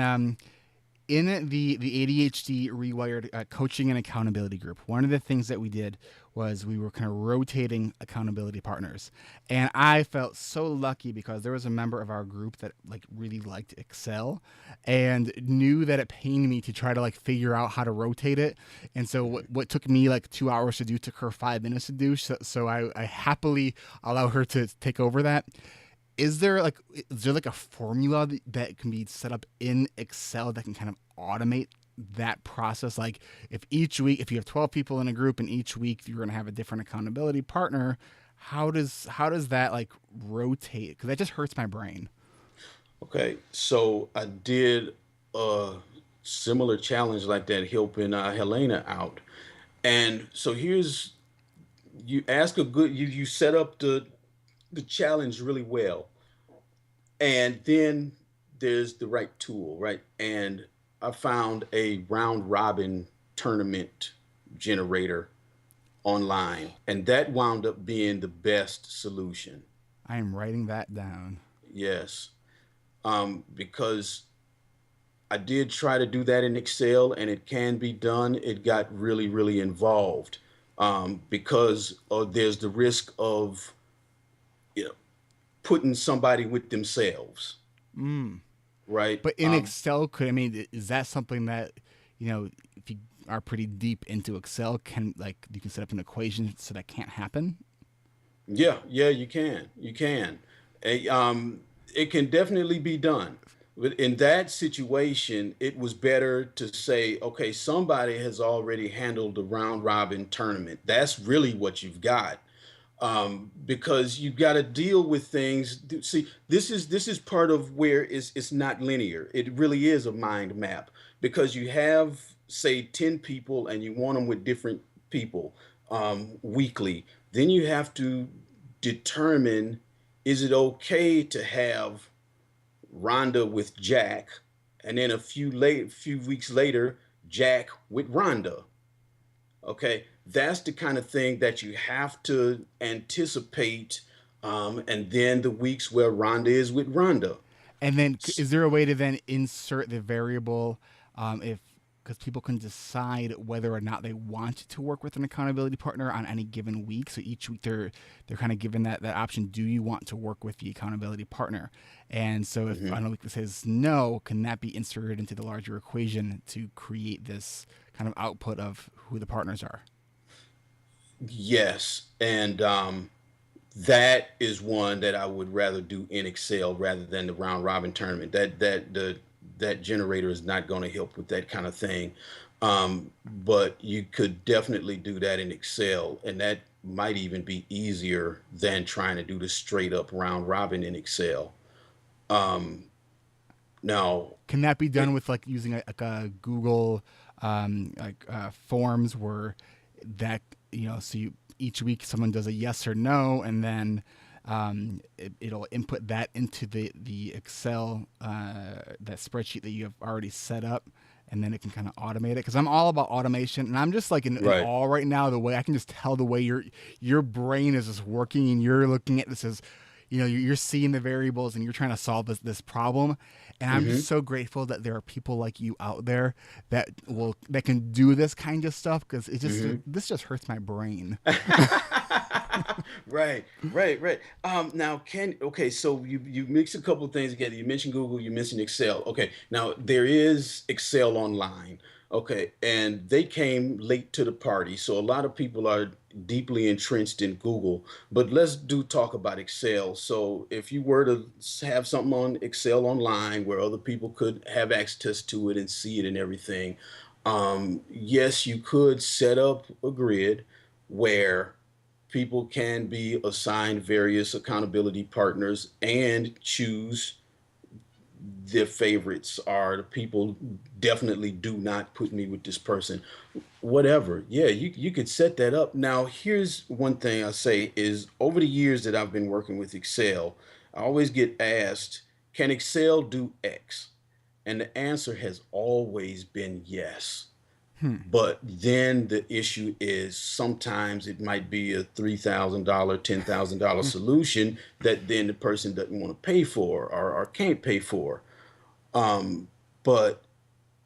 the ADHD Rewired coaching and accountability group, one of the things that we did was we were kind of rotating accountability partners, and I felt so lucky because there was a member of our group that like really liked Excel and knew that it pained me to try to like figure out how to rotate it, and so what took me like 2 hours to do took her 5 minutes to do. So I happily allow her to take over that. is there like a formula that can be set up in Excel that can kind of automate that process? Like if each week, if you have 12 people in a group and each week you're going to have a different accountability partner, how does that like rotate? Because that just hurts my brain. Okay, so I did a similar challenge like that, helping Helena out. And so here's you ask a good you set up the challenge really well, and then there's the right tool, right? And I found a round robin tournament generator online, and that wound up being the best solution. I am writing that down. Yes, because I did try to do that in Excel, and it can be done. It got really, really involved because there's the risk of, you know, putting somebody with themselves, Mm. right? But in Excel, could I mean, is that something that if you are pretty deep into Excel, can like you can set up an equation so that can't happen? Yeah, yeah, you can. Eh, it can definitely be done. But in that situation, it was better to say, okay, somebody has already handled the round robin tournament. That's really what you've got. Because you've got to deal with things. See, this is part of where it's not linear. It really is a mind map because you have, say, 10 people and you want them with different people weekly. Then you have to determine, is it okay to have Rhonda with Jack, and then few weeks later, Jack with Rhonda. Okay, that's the kind of thing that you have to anticipate, and then the weeks where Rhonda is with Rhonda. And then, is there a way to then insert the variable if because people can decide whether or not they want to work with an accountability partner on any given week. So each week they're kind of given that option. Do you want to work with the accountability partner? And so if Hmm. on a week that says no, can that be inserted into the larger equation to create this kind of output of who the partners are? Yes, and that is one that I would rather do in Excel rather than the round robin tournament. That generator is not going to help with that kind of thing. But you could definitely do that in Excel, and that might even be easier than trying to do the straight up round robin in Excel. Um, now, Can that be done it, with like using a Google forms where that so each week someone does a yes or no, and then it'll input that into the Excel that spreadsheet that you have already set up, and then it can kind of automate it. Because I'm all about automation, and I'm just like in right. awe right now the way I can just tell the way your brain is just working, and you're looking at this as you're seeing the variables and you're trying to solve this problem, and I'm just Hmm. so grateful that there are people like you out there that can do this kind of stuff because Hmm. this just hurts my brain. Right, right. Now, can okay, so you mix a couple of things together. You mentioned Google, you mentioned Excel. Okay, now there is Excel Online. Okay, and they came late to the party, so a lot of people are deeply entrenched in Google. But let's do talk about Excel. So if you were to have something on Excel Online where other people could have access to it and see it and everything, yes, you could set up a grid where people can be assigned various accountability partners and choose their favorites are the people definitely do not put me with this person, whatever. Yeah, you could set that up. Now here's one thing I say is over the years that I've been working with Excel, I always get asked, can Excel do X? And the answer has always been yes. Hmm. But then the issue is sometimes it might be a $3,000, $10,000 solution that then the person doesn't want to pay for or can't pay for. But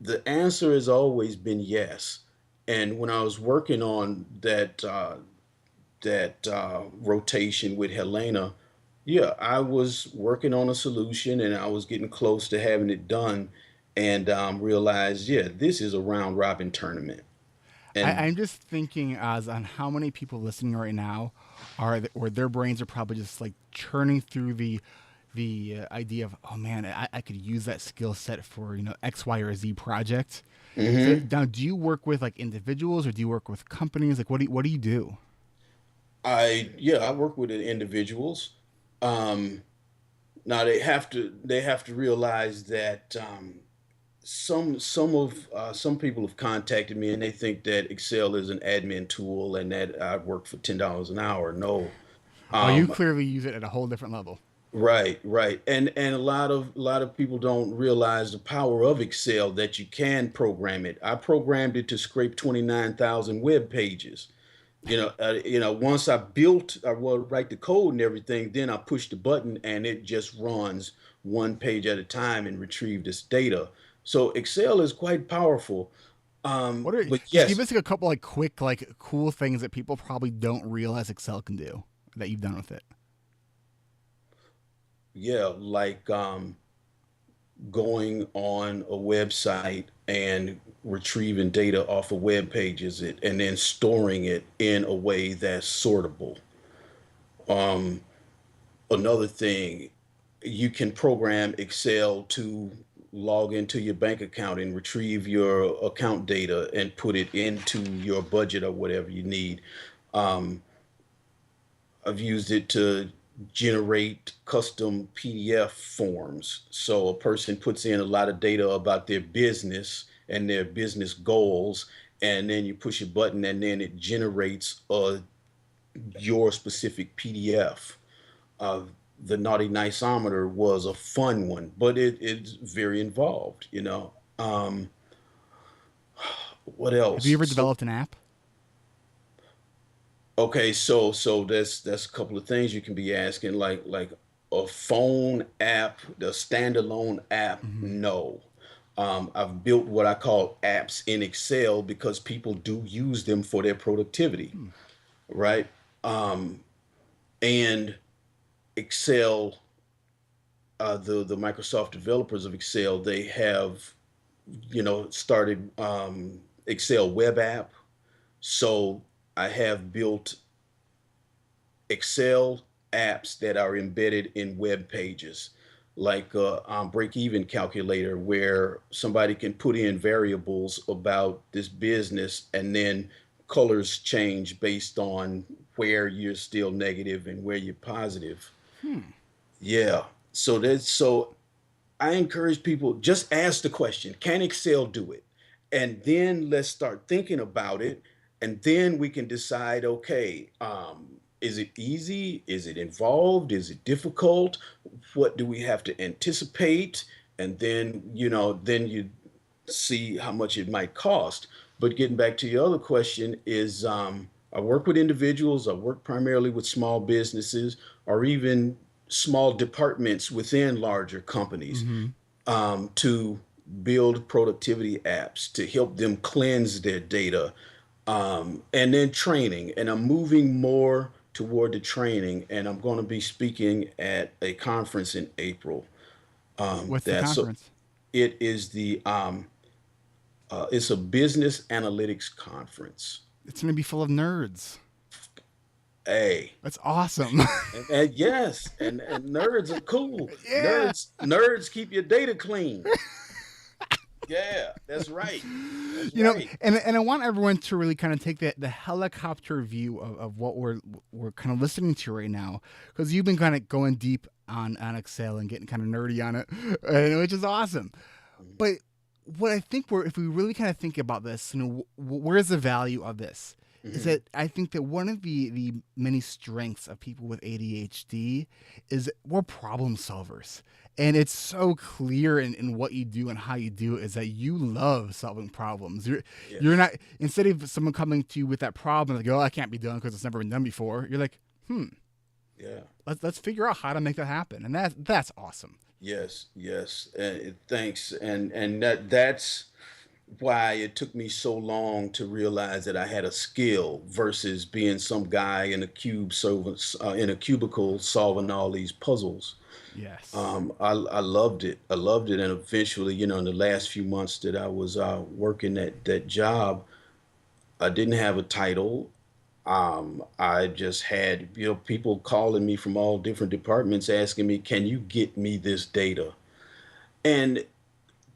the answer has always been yes. And when I was working on that rotation with Helena, yeah, I was working on a solution and I was getting close to having it done, and realized, yeah, this is a round robin tournament, and I'm just thinking as on how many people listening right now or their brains are probably just like churning through the the idea of, oh man, I could use that skill set for X, Y, or Z project. So Hmm. now, do you work with like individuals or do you work with companies? Like, what do you do? I work with the individuals. Um, Now they have to realize that some people have contacted me and they think that Excel is an admin tool and that I work for $10 an hour. No. Oh, you Um, clearly use it at a whole different level. right, right. And a lot of people don't realize the power of Excel that you can program it. I programmed it to scrape 29,000 web pages. Once I will write the code and everything, then I push the button and it just runs one page at a time and retrieve this data. So Excel is quite powerful. What are But Just give yes, us like a couple like quick like cool things that people probably don't realize Excel can do that you've done with it. yeah, like going on a website and retrieving data off of web pages and then storing it in a way that's sortable. Um, Another thing, you can program Excel to log into your bank account and retrieve your account data and put it into your budget or whatever you need. Um, I've used it to generate custom PDF forms. So a person puts in a lot of data about their business and their business goals, and then you push a button and then it generates your specific PDF. uh, the Naughty Niceometer was a fun one, but it's very involved. What Have you else? ever developed an app? Okay, so that's a couple of things you can be asking, like a phone app, the standalone app. Hmm. No, I've built what I call apps in Excel because people do use them for their productivity, Hmm. right? Um, and Excel, the Microsoft developers of Excel, they have started Excel web app. So I have built Excel apps that are embedded in web pages, like break-even calculator, where somebody can put in variables about this business, and then colors change based on where you're still negative and where you're positive. Hmm. Yeah. So I encourage people, just ask the question, can Excel do it? And then let's start thinking about it. And then we can decide, okay, is it easy? Is it involved? Is it difficult? What do we have to anticipate? And then you see how much it might cost. But getting back to your other question is, I work with individuals, I work primarily with small businesses or even small departments within larger companies, Hmm. to build productivity apps to help them cleanse their data, and then training. And I'm moving more toward the training, and I'm going to be speaking at a conference in April. What's the That's so conference? it is it's a business analytics conference. It's gonna be full of nerds. A That's awesome. and yes, and nerds are cool. Yeah. Nerds keep your data clean. Yeah, that's right. That's You know, right. and I want everyone to really kind of take the helicopter view of what we're kind of listening to right now, because you've been kind of going deep on Excel and getting kind of nerdy on it, which is awesome. But what I think if we really kind of think about this, where's the value of this? Is Hmm. that I think that one of the many strengths of people with ADHD is we're problem solvers. And it's so clear in what you do and how you do it is that you love solving problems. You're Yes. not, instead of someone coming to you with that problem like, oh, that can't be done because it's never been done before. You're like, Yeah. let's figure out how to make that happen. And that's awesome. Yes. Yes. Thanks. And that's why it took me so long to realize that I had a skill versus being some guy in a in a cubicle solving all these puzzles. Yes. I loved it. I loved it, and eventually, in the last few months that I was working that job, I didn't have a title. I just had, people calling me from all different departments asking me, "Can you get me this data?" And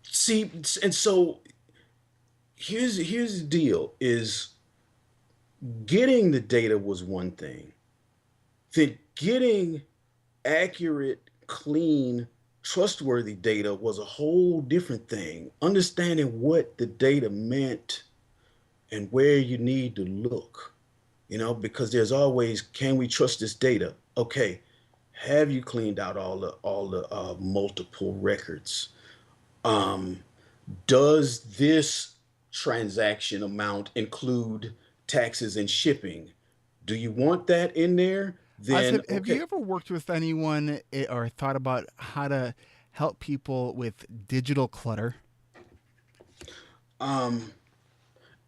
see, and so here's the deal: is getting the data was one thing. Then getting accurate, clean, trustworthy data was a whole different thing. Understanding what the data meant and where you need to look, because there's always, can we trust this data? Okay, have you cleaned out all the multiple records? Um, does this transaction amount include taxes and shipping? Do you want that in there? Then Have okay. you ever worked with anyone or thought about how to help people with digital clutter? Um,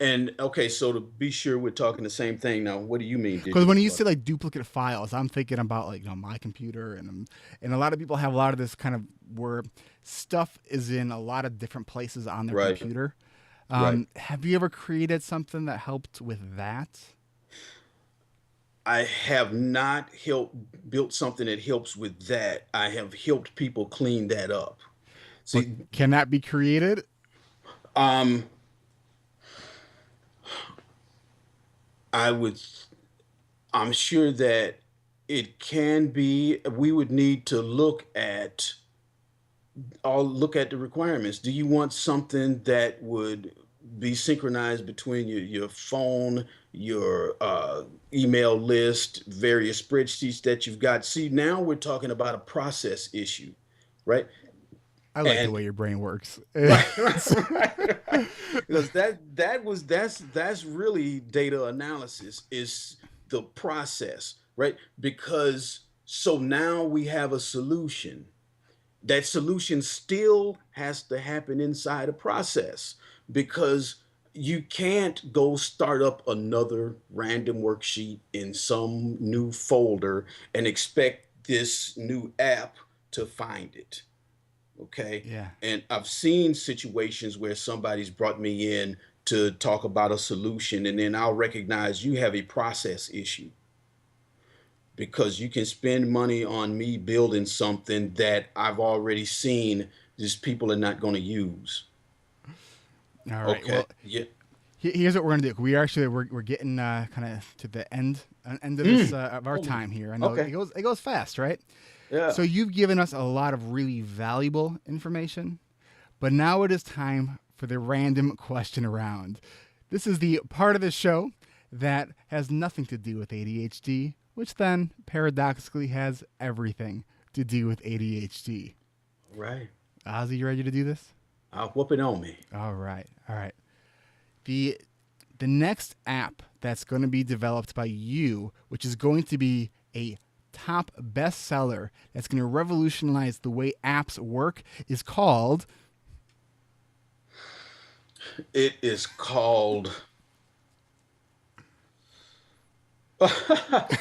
and okay, so to be sure we're talking the same thing now, what do you mean Because digital when you say clutter? like duplicate files, I'm thinking about like my computer, and a lot of people have a lot of this kind of where stuff is in a lot of different places on their Right, computer. right. Have you ever created something that helped with that? I have not helped built something that helps with that. I have helped people clean that up. But See, can that be created? um, I would, I'm sure that it can be. We would need to look at the requirements. Do you want something that would be synchronized between your phone, your email list, various spreadsheets that you've got? See, now we're talking about a process issue, right? I like the And way your brain works. right, right. Because that's really data analysis is the process, right? Because so now we have a solution. That solution still has to happen inside a process because you can't go start up another random worksheet in some new folder and expect this new app to find it. Okay. Yeah. And I've seen situations where somebody's brought me in to talk about a solution, and then I'll recognize you have a process issue because you can spend money on me building something that I've already seen these people are not going to use. All right. Okay. Well, Yeah. here's what we're gonna do. We're getting kind of to the end of this Mm. of our Oh, time here. I know okay. it goes fast, right? Yeah. So you've given us a lot of really valuable information, but now it is time for the random question round. This is the part of the show that has nothing to do with ADHD, which then paradoxically has everything to do with ADHD. All right. Ozzy, you ready to do this? I'll whoop it on me. All right. All right. The the next app that's going to be developed by you, which is going to be a top bestseller that's going to revolutionize the way apps work, is called. It is called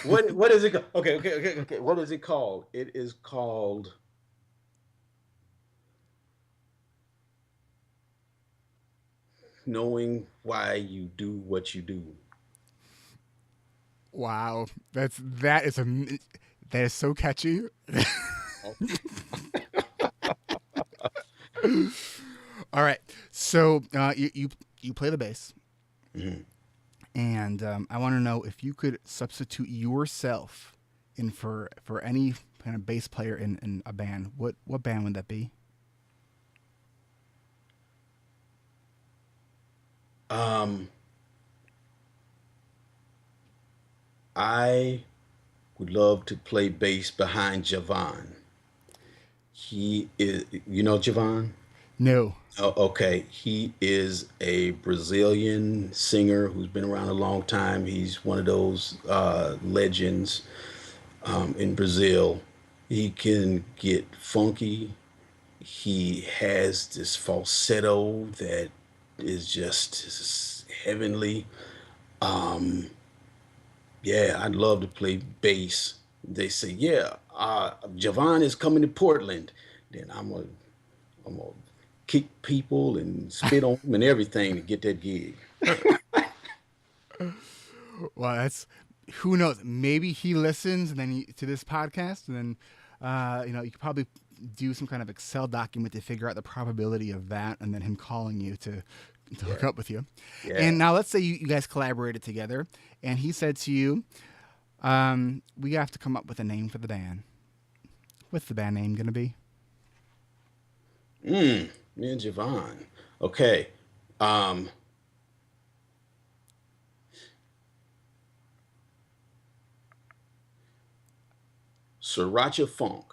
what is it called? Okay, okay, okay, okay. What is it called? It is called knowing why you do what you do. Wow, that is so catchy. Oh, All right, so you play the bass, mhm. and I want to know if you could substitute yourself in for any kind of bass player in a band. What band would that be? Um, I would love to play bass behind Javon. He is, Javon? No. Oh, okay. He is a Brazilian singer who's been around a long time. He's one of those legends in Brazil. He can get funky. He has this falsetto that is just heavenly. Um, yeah, I'd love to play bass. They say, yeah, Javon is coming to Portland. Then I'm gonna kick people and spit on them and everything to get that gig. Well, that's who knows. Maybe he listens and then to this podcast, and then you could probably do some kind of Excel document to figure out the probability of that, and then him calling you to hook Yeah, up with you. And yeah. now let's say you guys collaborated together, and he said to you, "We have to come up with a name for the band. What's the band name gonna be?" Me and Javon. Okay. Um, Sriracha Funk.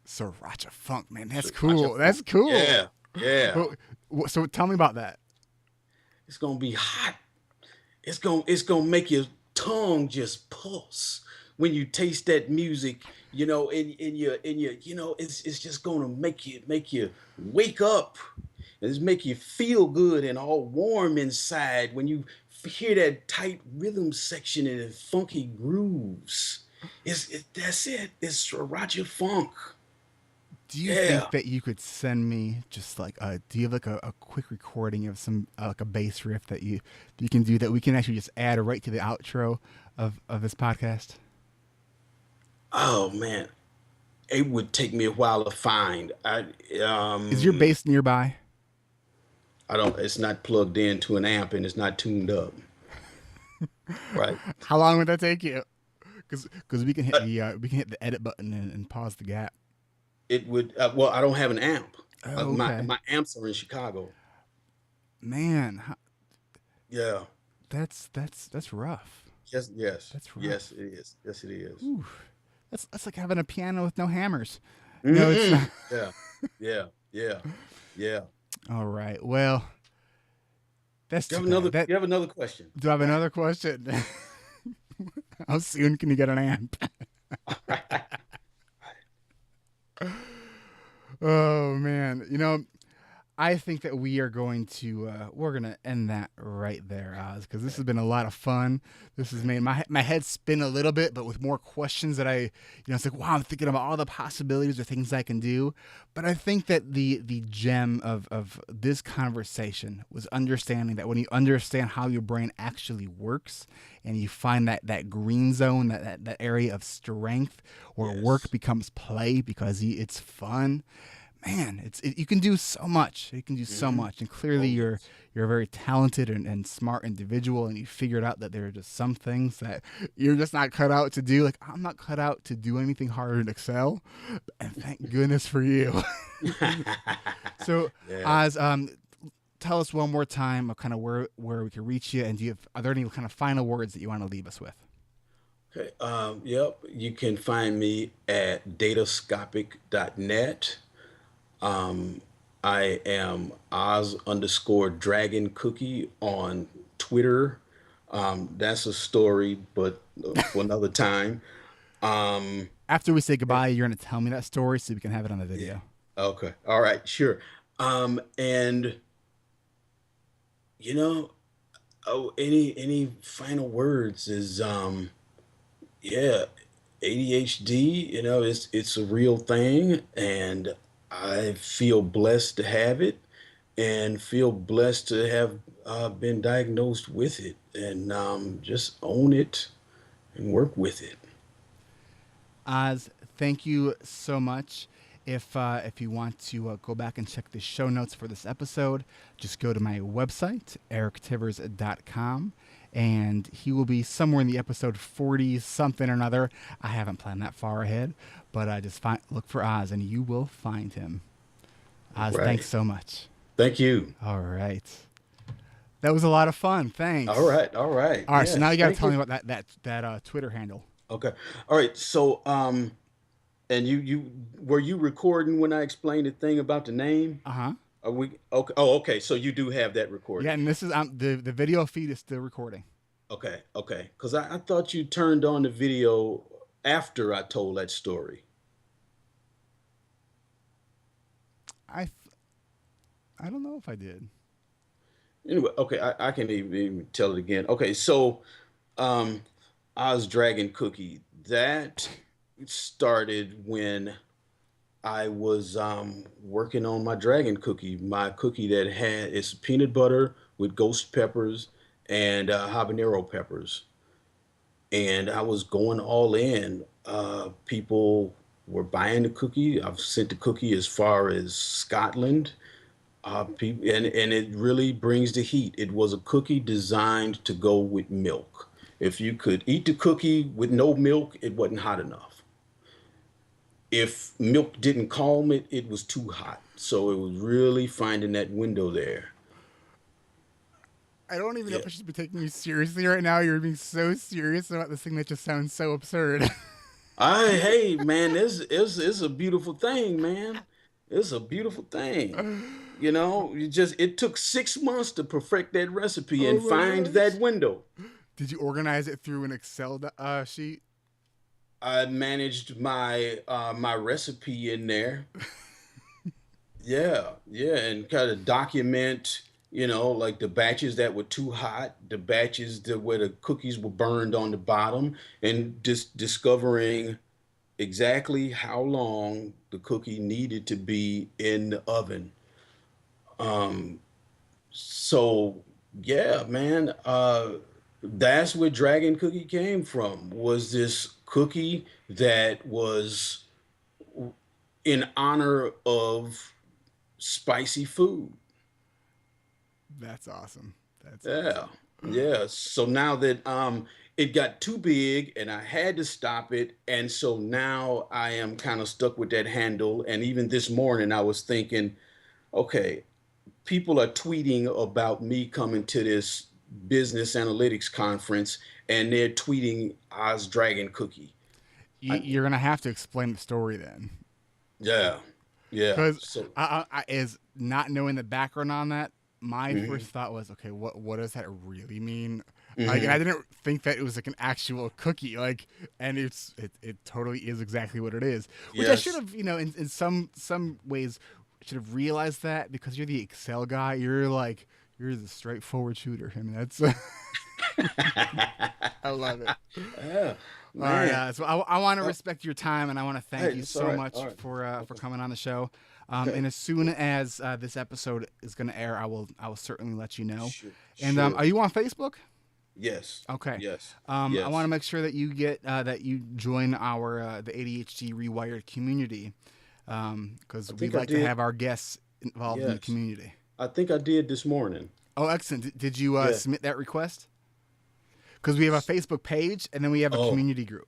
Sriracha Funk, man. That's Sriracha cool. That's Funk. cool. Yeah, yeah. Well, so tell me about that. It's gonna be hot. It's gonna make your tongue just pulse when you taste that music, it's just gonna make you wake up. It's make you feel good and all warm inside when you hear that tight rhythm section and the funky grooves. That's it. It's Roger Funk. Do you Yeah. think that you could send me just like do you have like a quick recording of some like a bass riff that you can do that we can actually just add right to the outro of this podcast? Oh man, it would take me a while to find. Is your bass nearby? I don't. It's not plugged into an amp and it's not tuned up. Right. How long would that take you? Because Uh, we can hit the edit button and pause the gap. it would. Well, I don't have an amp. Oh, My okay. my amps are in Chicago. Man, Yeah. that's rough. Yes. Yes. That's Yes. rough. It is. Yes, it is. Ooh, that's like having a piano with no hammers. No, it's Mm-mm. not. Yeah. Yeah. Yeah. Yeah. All right. Well, that's You too have another. bad. That You have another question. do I have another question? How soon can you get an amp? Oh man, I think that we're gonna end that right there, Oz, because this has been a lot of fun. This has made my head spin a little bit, but with more questions that it's like wow, I'm thinking about all the possibilities or things I can do. But I think that the gem of this conversation was understanding that when you understand how your brain actually works, and you find that green zone, that area of strength where work Yes. becomes play because it's fun, man, you can do so much. You can do so Hmm. much, and clearly Oh yes. you're a very talented and smart individual, and you figured out that there are just some things that you're just not cut out to do. Like I'm not cut out to do anything harder than Excel, and thank goodness for you. So, Yeah. Oz, tell us one more time kind of where we can reach you, and are there any kind of final words that you want to leave us with? Okay. Yep. You can find me at datascopic.net. Um, I am Oz underscore Dragon Cookie on Twitter. That's a story, but for another time. Um, After we say goodbye, you're going to tell me that story so we can have it on the yeah. video. Okay. All right. Sure. And you know, any final words is yeah, ADHD, it's a real thing, and I feel blessed to have it, and feel blessed to have been diagnosed with it, and just own it and work with it. Oz, thank you so much. If you want to go back and check the show notes for this episode, just go to my website, erictivers.com, and he will be somewhere in the episode 40 something or another. I haven't planned that far ahead, but just look for Oz and you will find him. All Oz, thanks right. so much. Thank you. All right. That was a lot of fun. All Thanks. right. All right. All right, so now Yes. you got to Thank tell you. me about that Twitter handle. Okay. All right. So, and you were you recording when I explained the thing about the name? Uh huh. Are we okay? Oh, okay. So you do have that Yeah, recorded. and this is the video feed is still recording. Okay, okay. Because I thought you turned on the video after I told that story. I th- I don't know if I did. Anyway, okay, I can even tell it again. Okay, so um, Oz Dragon Cookie, that started when I was working on my dragon cookie, my cookie that had it's peanut butter with ghost peppers and habanero peppers, and I was going all in. People were buying the cookie. I've sent the cookie as far as Scotland. People, and it really brings the heat. It was a cookie designed to go with milk. If you could eat the cookie with no milk, it wasn't hot enough. If milk didn't calm it, it was too hot. So it was really finding that window there. I don't even know Yeah. if I should be taking you seriously right now. You're being so serious about this thing that just sounds so absurd. Hey man, it's a beautiful thing, man. It's a beautiful thing. You know, it took 6 months to perfect that recipe Oh and my find that gosh. window. Did you organize it through an Excel sheet? I managed my recipe in there. Yeah, yeah, and kind of document, like the batches that were too hot, the batches that where the cookies were burned on the bottom, and just discovering exactly how long the cookie needed to be in the oven. Um, so yeah, man, that's where Dragon Cookie came from. Was this cookie that was in honor of spicy food. That's awesome. That's Yeah. awesome. Yeah. So now that it got too big and I had to stop it, and so now I am kind of stuck with that handle. And even this morning I was thinking, okay, people are tweeting about me coming to this business analytics conference and they're tweeting Oz Dragon Cookie. I, You're gonna have to explain the story then, yeah. Yeah. because So is not knowing the background on that. My first mhm, thought was, okay, what does that really mean? Like, and I mhm. didn't think that it was like an actual cookie. Like, and it totally is exactly what it is. Which I should Yes. have, in some ways, should have realized that because you're the Excel guy. You're the straightforward shooter. I mean, that's I love it. Yeah, All right, man. so I want to Uh, respect your time, and I want to hey, thank you it's all so right. All much right. for Okay. coming on the show. Okay. And as soon as this episode is going to air, I will certainly let you know. Sure. And Sure. are you on Facebook? Yes. Okay. Yes. I want to Yes. make sure that you join our the ADHD Rewired community because I we'd think I like to did. have our guests involved in the Yes. community. I think I did this morning. Oh, excellent! Did you Yeah. submit that request? Because we have a Facebook page and then we have a Oh. community group.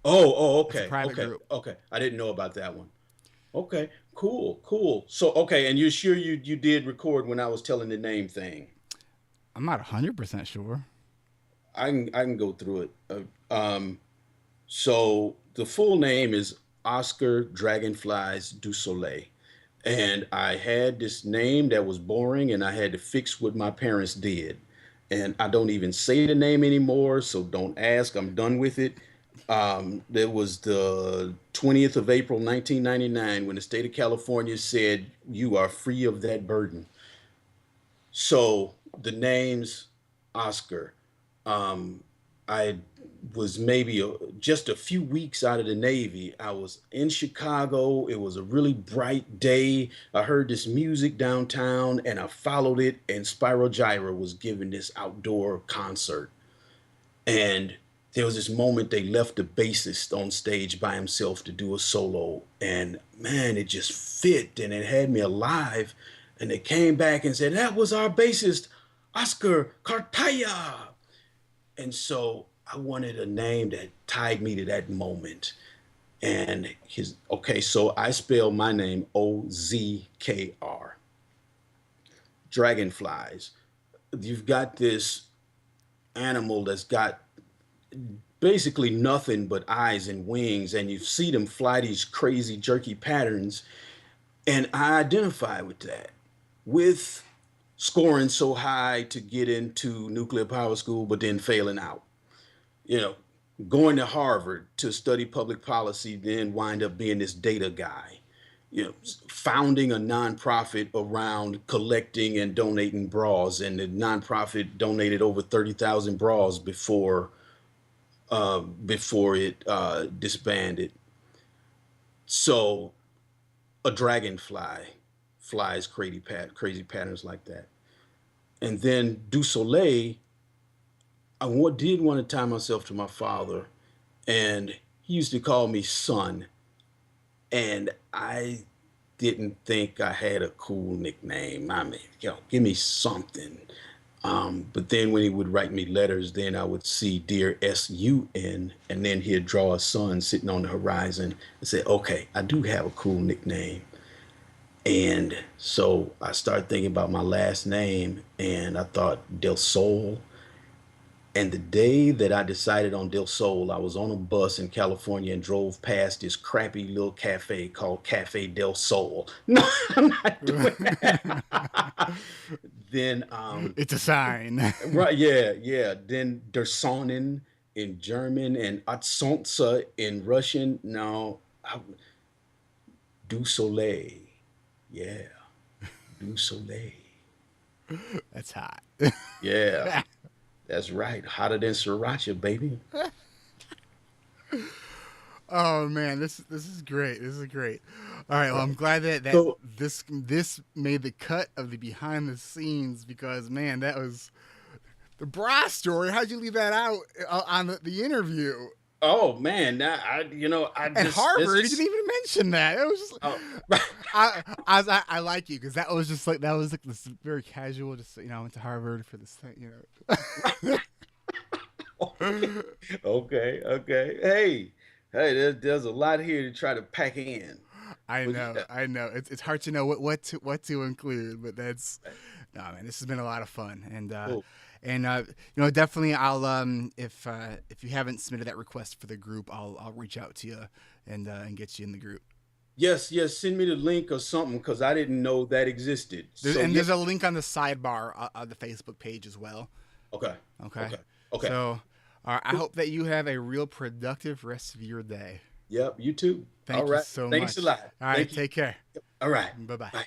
Oh. It's a Okay. private Okay. group. Okay. I didn't know about that one. Okay. Cool. Cool. So okay, and you're sure you did record when I was telling the name thing? I'm not 100% sure. I can go through it. So the full name is Oscar Dragonflies du Soleil. And I had this name that was boring, and I had to fix what my parents did. And I don't even say the name anymore, so don't ask. I'm done with it. There was the 20th of April, 1999, when the state of California said, "You are free of that burden." So the name's Oscar. Um, I was maybe just a few weeks out of the Navy. I was in Chicago. It was a really bright day. I heard this music downtown and I followed it. And Spyro Gyra was giving this outdoor concert. And there was this moment they left the bassist on stage by himself to do a solo. And man, it just fit and it had me alive. And they came back and said, "That was our bassist, Oscar Cartaya." And so I wanted a name that tied me to that moment. And so I spell my name Ozkr. Dragonflies. You've got this animal that's got basically nothing but eyes and wings, and you see them fly these crazy, jerky patterns. And I identify with that, with scoring so high to get into nuclear power school, but then failing out. You know, going to Harvard to study public policy, then wind up being this data guy. Founding a nonprofit around collecting and donating bras, and the nonprofit donated over 30,000 bras before it disbanded. So a dragonfly flies crazy patterns like that. And then Du Soleil did want to tie myself to my father, and he used to call me son, and I didn't think I had a cool nickname. I mean, give me something. But then when he would write me letters, then I would see Dear SUN, and then he'd draw a sun sitting on the horizon and say, okay, I do have a cool nickname. And so I started thinking about my last name, and I thought Del Sol. And the day that I decided on Del Sol, I was on a bus in California and drove past this crappy little cafe called Cafe Del Sol. No, I'm not doing that. Then, It's a sign. right, yeah, yeah. Then Der Sonnen in German and Atsonsa in Russian. No, Du Soleil. Yeah, Du Soleil. That's hot. Yeah, that's right. Hotter than sriracha, baby. Oh man, this is great. This is great. All right, well I'm glad that So, this made the cut of the behind the scenes because man, that was the bra story. How'd you leave that out on the interview? oh man, now I At just that's Harvard, you didn't just even mention that. It was just oh, I like you because that was just like that was like this very casual. Just I went to Harvard for this thing. okay, okay. Hey, there's a lot here to try to pack in. But yeah, I know. It's hard to know what to include, but that's no man. This has been a lot of fun, cool. and definitely I'll if you haven't submitted that request for the group, I'll reach out to you and get you in the group. Yes, yes. Send me the link or something because I didn't know that existed. So yeah. There's a link on the sidebar of the Facebook page as well. Okay, Okay, okay, okay. so I Cool. hope that you have a real productive rest of your day. Yep. You too. All Thank you right. so Thanks a much. lot. All right, Thank you. take care. All right. Bye bye. Bye.